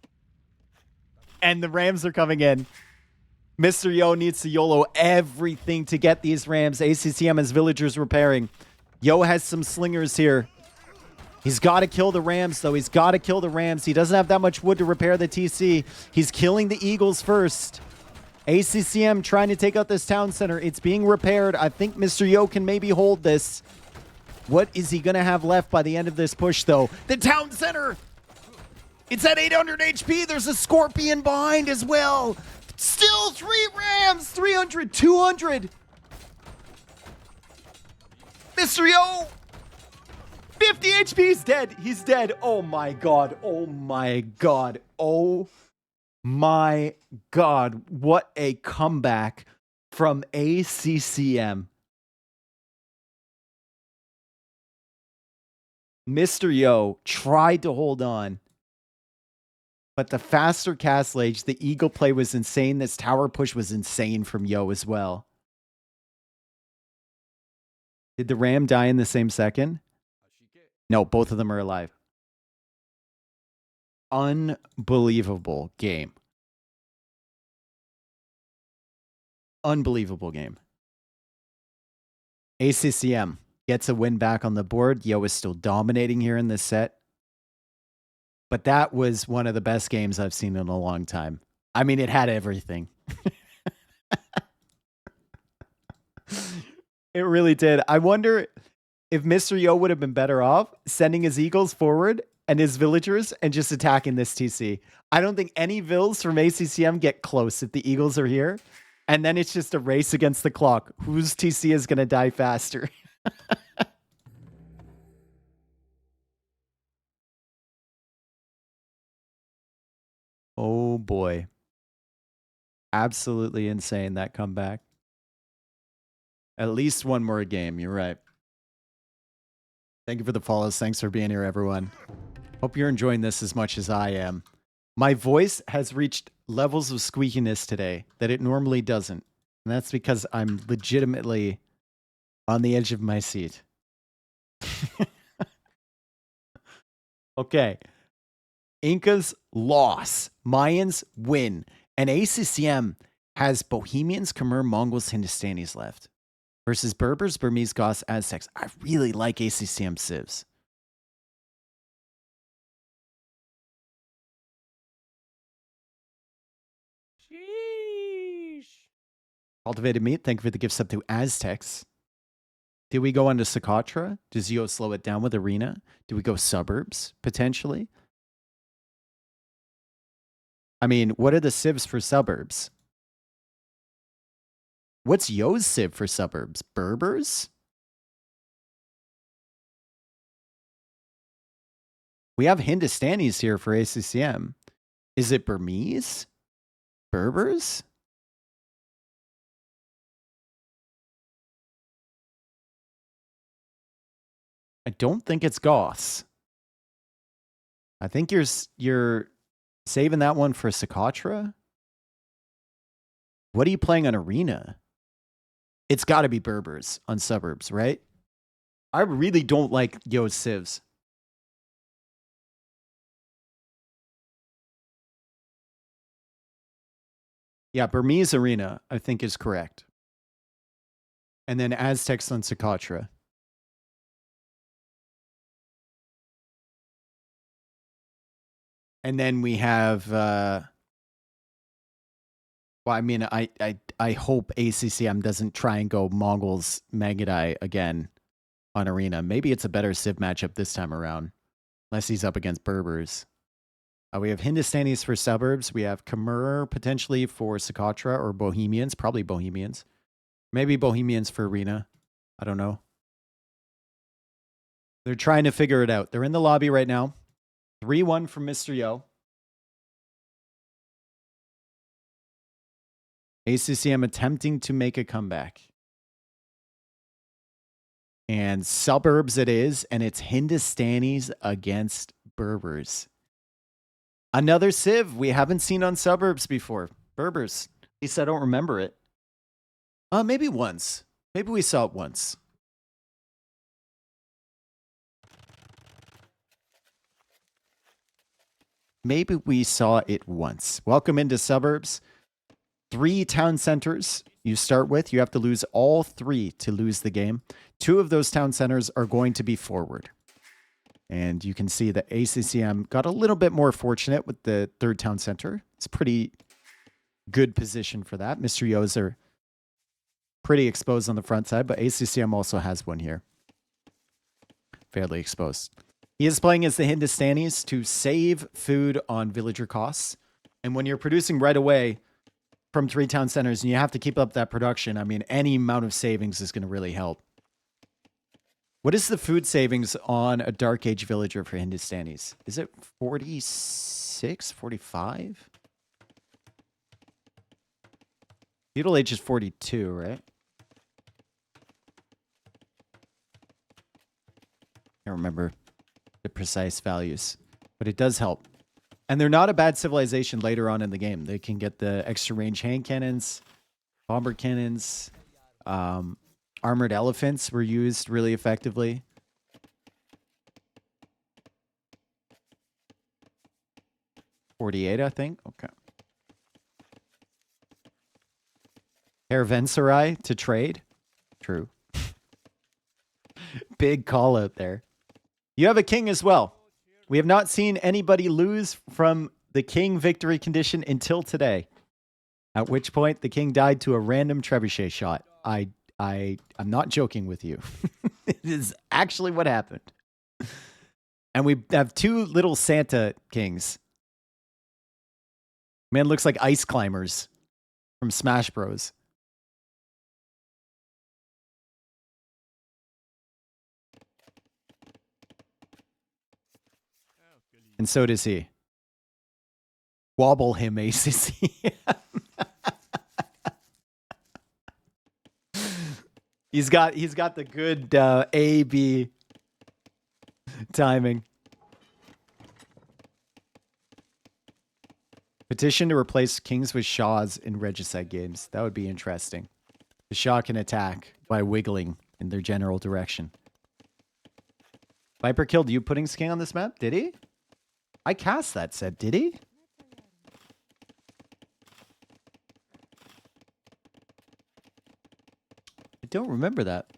And the Rams are coming in. Mr. Yo needs to YOLO everything to get these Rams. ACCM has villagers repairing. Yo has some slingers here. He's got to kill the Rams, though. He's got to kill the Rams. He doesn't have that much wood to repair the TC. He's killing the Eagles first. ACCM trying to take out this town center. It's being repaired. I think Mr. Yo can maybe hold this. What is he going to have left by the end of this push, though? The town center! It's at 800 HP. There's a Scorpion behind as well. Still 3 Rams. 300, 200. Mr. Yo! 50 HP. He's dead. He's dead. Oh, my God. Oh, my God. Oh, my God. What a comeback from ACCM. Mr. Yo tried to hold on. But the faster castle age, the eagle play was insane. This tower push was insane from Yo as well. Did the Ram die in the same second? No, both of them are alive. Unbelievable game. Unbelievable game. ACCM gets a win back on the board. Yo is still dominating here in this set. But that was one of the best games I've seen in a long time. I mean, it had everything. It really did. I wonder if Mr. Yo would have been better off sending his Eagles forward and his villagers and just attacking this TC. I don't think any Vills from ACCM get close if the Eagles are here. And then it's just a race against the clock. Whose TC is going to die faster? Oh boy. Absolutely insane, that comeback. At least one more game, you're right. Thank you for the follows. Thanks for being here, everyone. Hope you're enjoying this as much as I am. My voice has reached levels of squeakiness today that it normally doesn't. And that's because I'm legitimately on the edge of my seat. Okay. Incas loss. Mayans win. And ACCM has Bohemians, Khmer, Mongols, Hindustanis left. Versus Berbers, Burmese, Goths, Aztecs. I really like ACCM civs. Sheesh. Cultivated meat. Thank you for the gift sub to Aztecs. Did we go on to Socotra? Does Yo slow it down with Arena? Do we go suburbs, potentially? I mean, what are the civs for suburbs? What's Yo's civ for suburbs? Berbers? We have Hindustanis here for ACCM. Is it Burmese? Berbers? I don't think it's Goths. I think you're saving that one for Socotra. What are you playing on Arena? It's got to be Berbers on suburbs, right? I really don't like Yo's civs. Yeah, Burmese Arena, I think, is correct. And then Aztecs on Socotra. And then we have... well, I mean, I hope ACCM doesn't try and go Mongols Magadai again on Arena. Maybe it's a better civ matchup this time around. Unless he's up against Berbers. We have Hindustanis for suburbs. We have Khmer potentially for Socotra or Bohemians. Probably Bohemians. Maybe Bohemians for Arena. I don't know. They're trying to figure it out. They're in the lobby right now. 3-1 from Mr. Yo. ACCM attempting to make a comeback. And suburbs it is, and it's Hindustanis against Berbers. Another civ we haven't seen on suburbs before. Berbers. At least I don't remember it. Maybe once. Maybe we saw it once. Maybe we saw it once. Welcome into suburbs. 3 town centers you start with. You have to lose all 3 to lose the game. 2 of those town centers are going to be forward. And you can see that ACCM got a little bit more fortunate with the 3rd town center. It's a pretty good position for that. Mr. Yo's are pretty exposed on the front side, but ACCM also has one here. Fairly exposed. He is playing as the Hindustanis to save food on villager costs. And when you're producing right away from 3 town centers and you have to keep up that production, I mean, any amount of savings is going to really help. What is the food savings on a Dark Age villager for Hindustanis? Is it 46, 45? Feudal age is 42, right? I don't remember the precise values, but it does help. And they're not a bad civilization later on in the game. They can get the extra range hand cannons, bomber cannons, armored elephants were used really effectively. $48, I think. Okay. Caravanserai to trade. True. Big call out there. You have a king as well. We have not seen anybody lose from the king victory condition until today. At which point the king died to a random trebuchet shot. I'm not joking with you. It is actually what happened. And we have 2 little Santa kings. Man, looks like ice climbers from Smash Bros. And so does he. Wobble him, ACC. He's got the good A-B timing. Petition to replace kings with shahs in regicide games. That would be interesting. The shah can attack by wiggling in their general direction. Viper killed you putting king on this map? Did he? I cast that set, did he? I don't remember that.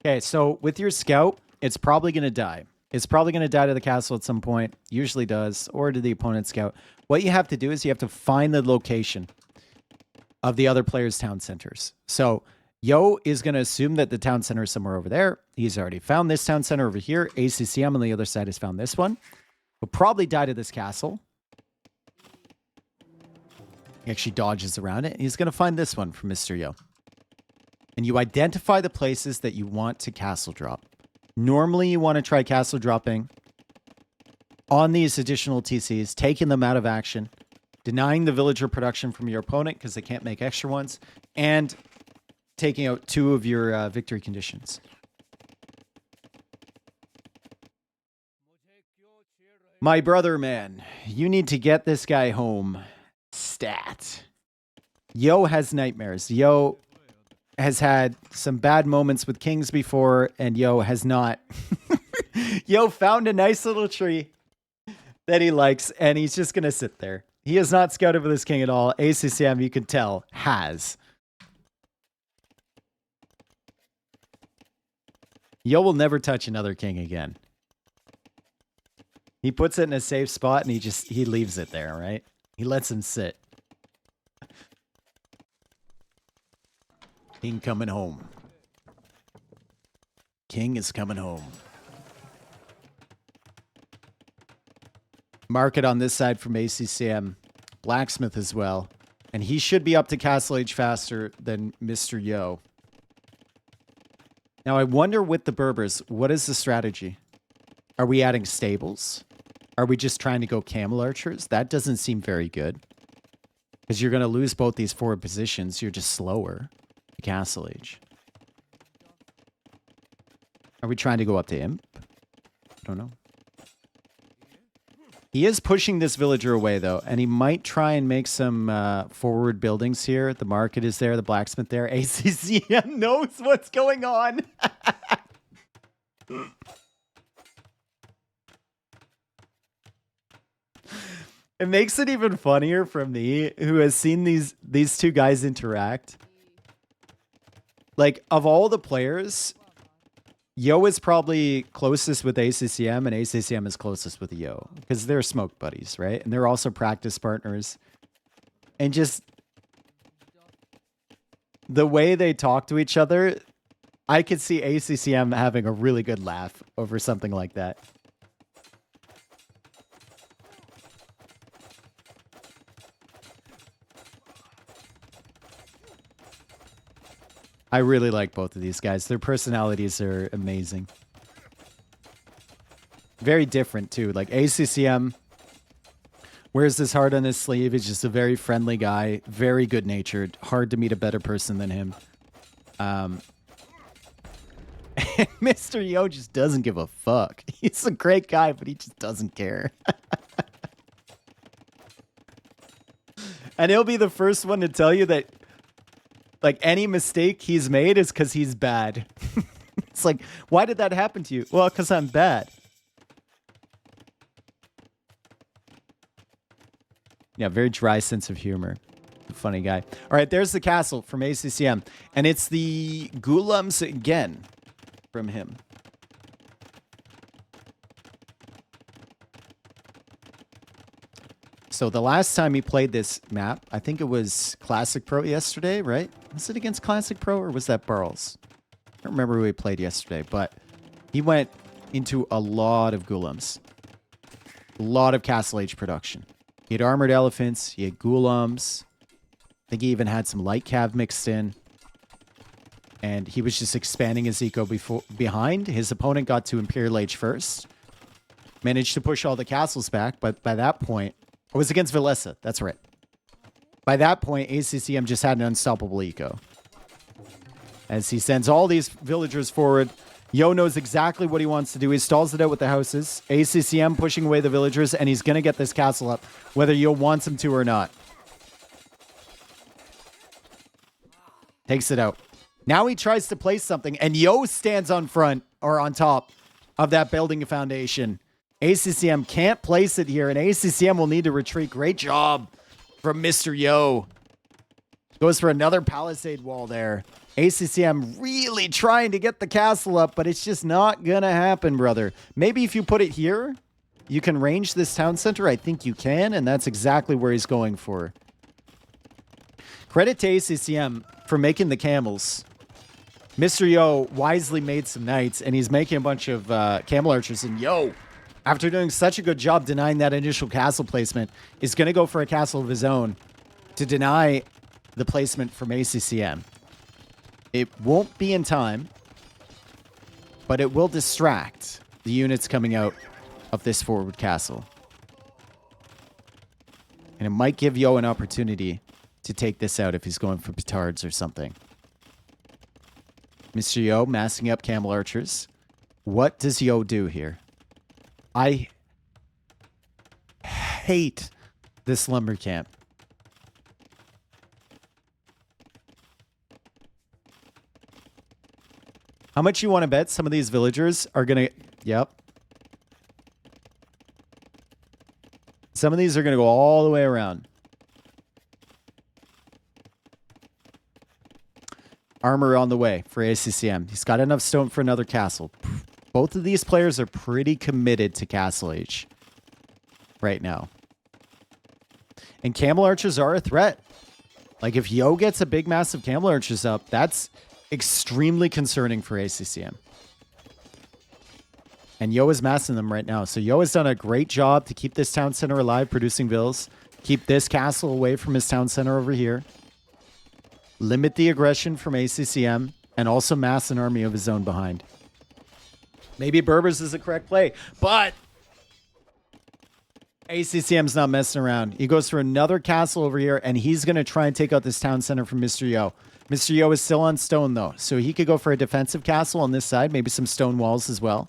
Okay, so with your scout, it's probably going to die. It's probably going to die to the castle at some point. Usually does, or to the opponent's scout. What you have to do is you have to find the location of the other player's town centers. So Yo is going to assume that the town center is somewhere over there. He's already found this town center over here. ACCM on the other side has found this one. He'll probably die to this castle. He actually dodges around it. He's going to find this one from Mr. Yo. And you identify the places that you want to castle drop. Normally, you want to try castle dropping on these additional TCs, taking them out of action, denying the villager production from your opponent because they can't make extra ones, and taking out 2 of your victory conditions. My brother, man, you need to get this guy home. Stat. Yo has nightmares. Yo has had some bad moments with kings before, and Yo has not. Yo found a nice little tree that he likes, and he's just going to sit there. He has not scouted for this king at all. ACCM, you can tell, has. Yo will never touch another king again. He puts it in a safe spot, and he leaves it there, right? He lets him sit. King coming home. King is coming home. Market on this side from ACCM. Blacksmith as well. And he should be up to Castle Age faster than Mr. Yo. Now, I wonder with the Berbers, what is the strategy? Are we adding stables? Are we just trying to go camel archers? That doesn't seem very good. Because you're going to lose both these forward positions. You're just slower. Castle Age. Are we trying to go up to Imp? I don't know. He is pushing this villager away, though, and he might try and make some forward buildings here. The market is there, the blacksmith there. ACCM knows what's going on. It makes it even funnier for me, who has seen these two guys interact. Like, of all the players, Yo is probably closest with ACCM, and ACCM is closest with Yo. Because they're smoke buddies, right? And they're also practice partners. And just the way they talk to each other, I could see ACCM having a really good laugh over something like that. I really like both of these guys. Their personalities are amazing. Very different, too. Like, ACCM wears his heart on his sleeve. He's just a very friendly guy. Very good-natured. Hard to meet a better person than him. And Mr. Yo just doesn't give a fuck. He's a great guy, but he just doesn't care. And he'll be the first one to tell you that like, any mistake he's made is because he's bad. It's like, why did that happen to you? Well, because I'm bad. Yeah, very dry sense of humor. Funny guy. All right, there's the castle from ACCM. And it's the Gulams again from him. So the last time he played this map, I think it was Classic Pro yesterday, right? Was it against Classic Pro or was that Barles? I don't remember who he played yesterday, but he went into a lot of Gulams. A lot of Castle Age production. He had armored elephants, he had Gulams. I think he even had some light cav mixed in. And he was just expanding his eco behind. His opponent got to Imperial Age first. Managed to push all the castles back, but by that point, it was against Villessa. That's right. By that point, ACCM just had an unstoppable eco. As he sends all these villagers forward, Yo knows exactly what he wants to do. He stalls it out with the houses. ACCM pushing away the villagers, and he's going to get this castle up, whether Yo wants him to or not. Takes it out. Now he tries to place something, and Yo stands on front, or on top, of that building foundation. ACCM can't place it here, and ACCM will need to retreat. Great job from Mr. Yo. Goes for another palisade wall there. ACCM really trying to get the castle up, but it's just not going to happen, brother. Maybe if you put it here, you can range this town center. I think you can, and that's exactly where he's going for. Credit to ACCM for making the camels. Mr. Yo wisely made some knights, and he's making a bunch of camel archers, and Yo, after doing such a good job denying that initial castle placement, is going to go for a castle of his own to deny the placement from ACCM. It won't be in time, but it will distract the units coming out of this forward castle. And it might give Yo an opportunity to take this out if he's going for petards or something. Mr. Yo massing up camel archers. What does Yo do here? I hate this lumber camp. How much you want to bet some of these villagers are going to... Yep. Some of these are going to go all the way around. Armor on the way for ACCM. He's got enough stone for another castle. Both of these players are pretty committed to Castle Age right now. And camel archers are a threat. Like, if Yo gets a big mass of camel archers up, that's extremely concerning for ACCM. And Yo is massing them right now. So Yo has done a great job to keep this town center alive, producing vills. Keep this castle away from his town center over here. Limit the aggression from ACCM. And also mass an army of his own behind. Maybe Berbers is the correct play. But ACCM's not messing around. He goes for another castle over here, and he's going to try and take out this town center from Mr. Yo. Mr. Yo is still on stone, though, so he could go for a defensive castle on this side, maybe some stone walls as well.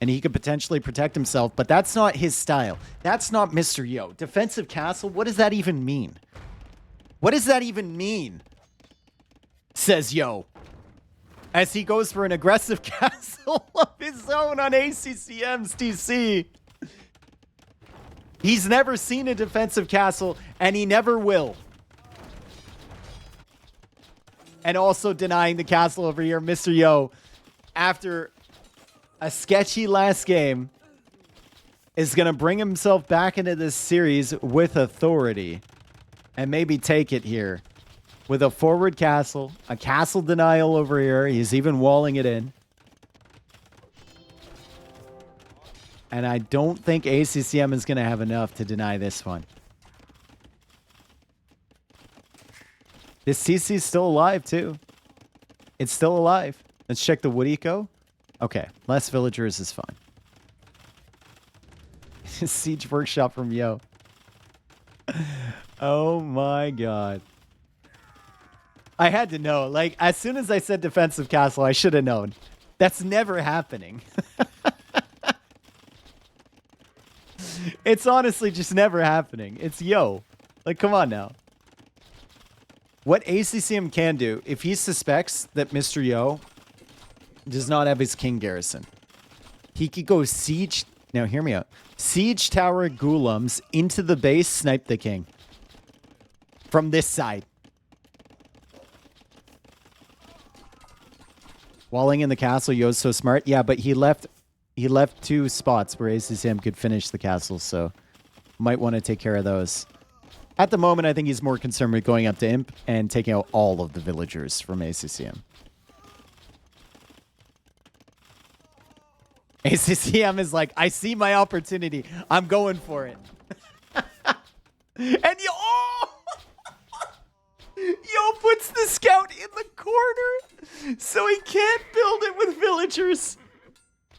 And he could potentially protect himself, but that's not his style. That's not Mr. Yo. Defensive castle, what does that even mean? What does that even mean? Says Yo. As he goes for an aggressive castle of his own on ACCM's TC. He's never seen a defensive castle, and he never will. And also denying the castle over here, Mr. Yo, after a sketchy last game, is going to bring himself back into this series with authority and maybe take it here with a forward castle, a castle denial over here. He's even walling it in. And I don't think ACCM is going to have enough to deny this one. This TC is still alive, too. It's still alive. Let's check the wood eco. Okay, less villagers is fine. Siege workshop from Yo. Oh my god. I had to know. Like, as soon as I said defensive castle, I should have known. That's never happening. It's honestly just never happening. It's Yo. Like, come on now. What ACCM can do, if he suspects that Mr. Yo does not have his king garrison, he could go siege. Now, hear me out. Siege tower Ghulams into the base, snipe the king. From this side. Walling in the castle, Yo's so smart. Yeah, but he left two spots where ACCM could finish the castle, so might want to take care of those. At the moment, I think he's more concerned with going up to Imp and taking out all of the villagers from ACCM. ACCM is like, I see my opportunity. I'm going for it. And Yo puts the scout in the corner so he can't build it with villagers.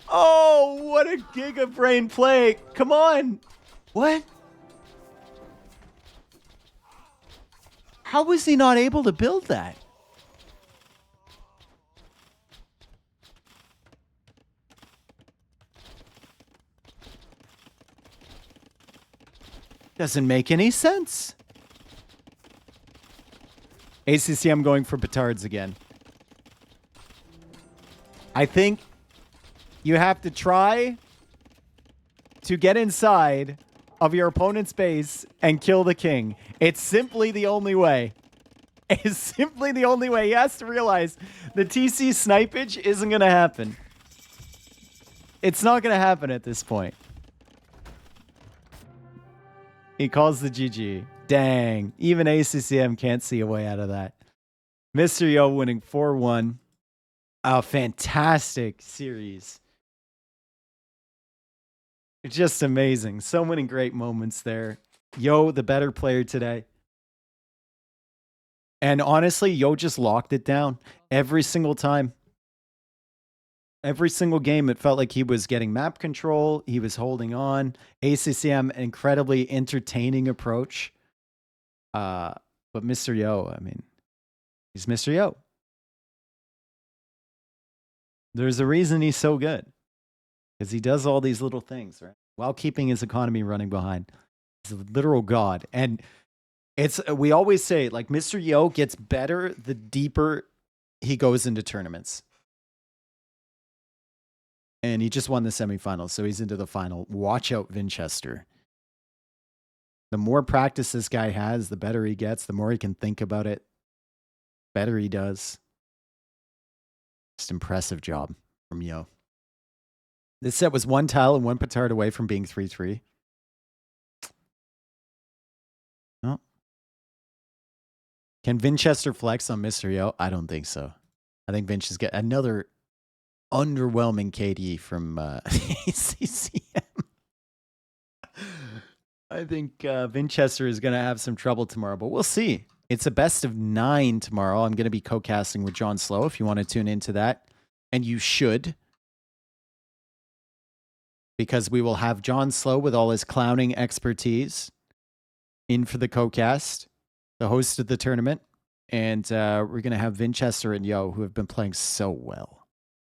Oh, what a giga brain play. Come on. What? How was he not able to build that? Doesn't make any sense. ACCM going for petards again. I think you have to try to get inside of your opponent's base and kill the king. It's simply the only way. It's simply the only way. He has to realize the TC snipage isn't going to happen. It's not going to happen at this point. He calls the GG. Dang. Even ACCM can't see a way out of that. Mr. Yo winning 4-1. A fantastic series. It's just amazing. So many great moments there. Yo, the better player today. And honestly, Yo just locked it down every single time. Every single game, it felt like he was getting map control. He was holding on. ACCM, incredibly entertaining approach. But Mr. Yo, I mean, he's Mr. Yo. There's a reason he's so good. Because he does all these little things, right? While keeping his economy running behind. He's a literal god. And we always say, like, Mr. Yo gets better the deeper he goes into tournaments. And he just won the semifinals, so he's into the final. Watch out, Winchester. The more practice this guy has, the better he gets. The more he can think about it, better he does. Just impressive job from Yo. This set was one tile and one petard away from being 3-3. Oh. Can Winchester flex on Mr. Yo? I don't think so. I think Vinch is getting another underwhelming KD from ACCM. I think Winchester is going to have some trouble tomorrow, but we'll see. It's a best of 9 tomorrow. I'm going to be co-casting with John Slow if you want to tune into that. And you should. because we will have John Slow with all his clowning expertise in for the co-cast, the host of the tournament. And we're going to have Vinchester and Yo, who have been playing so well.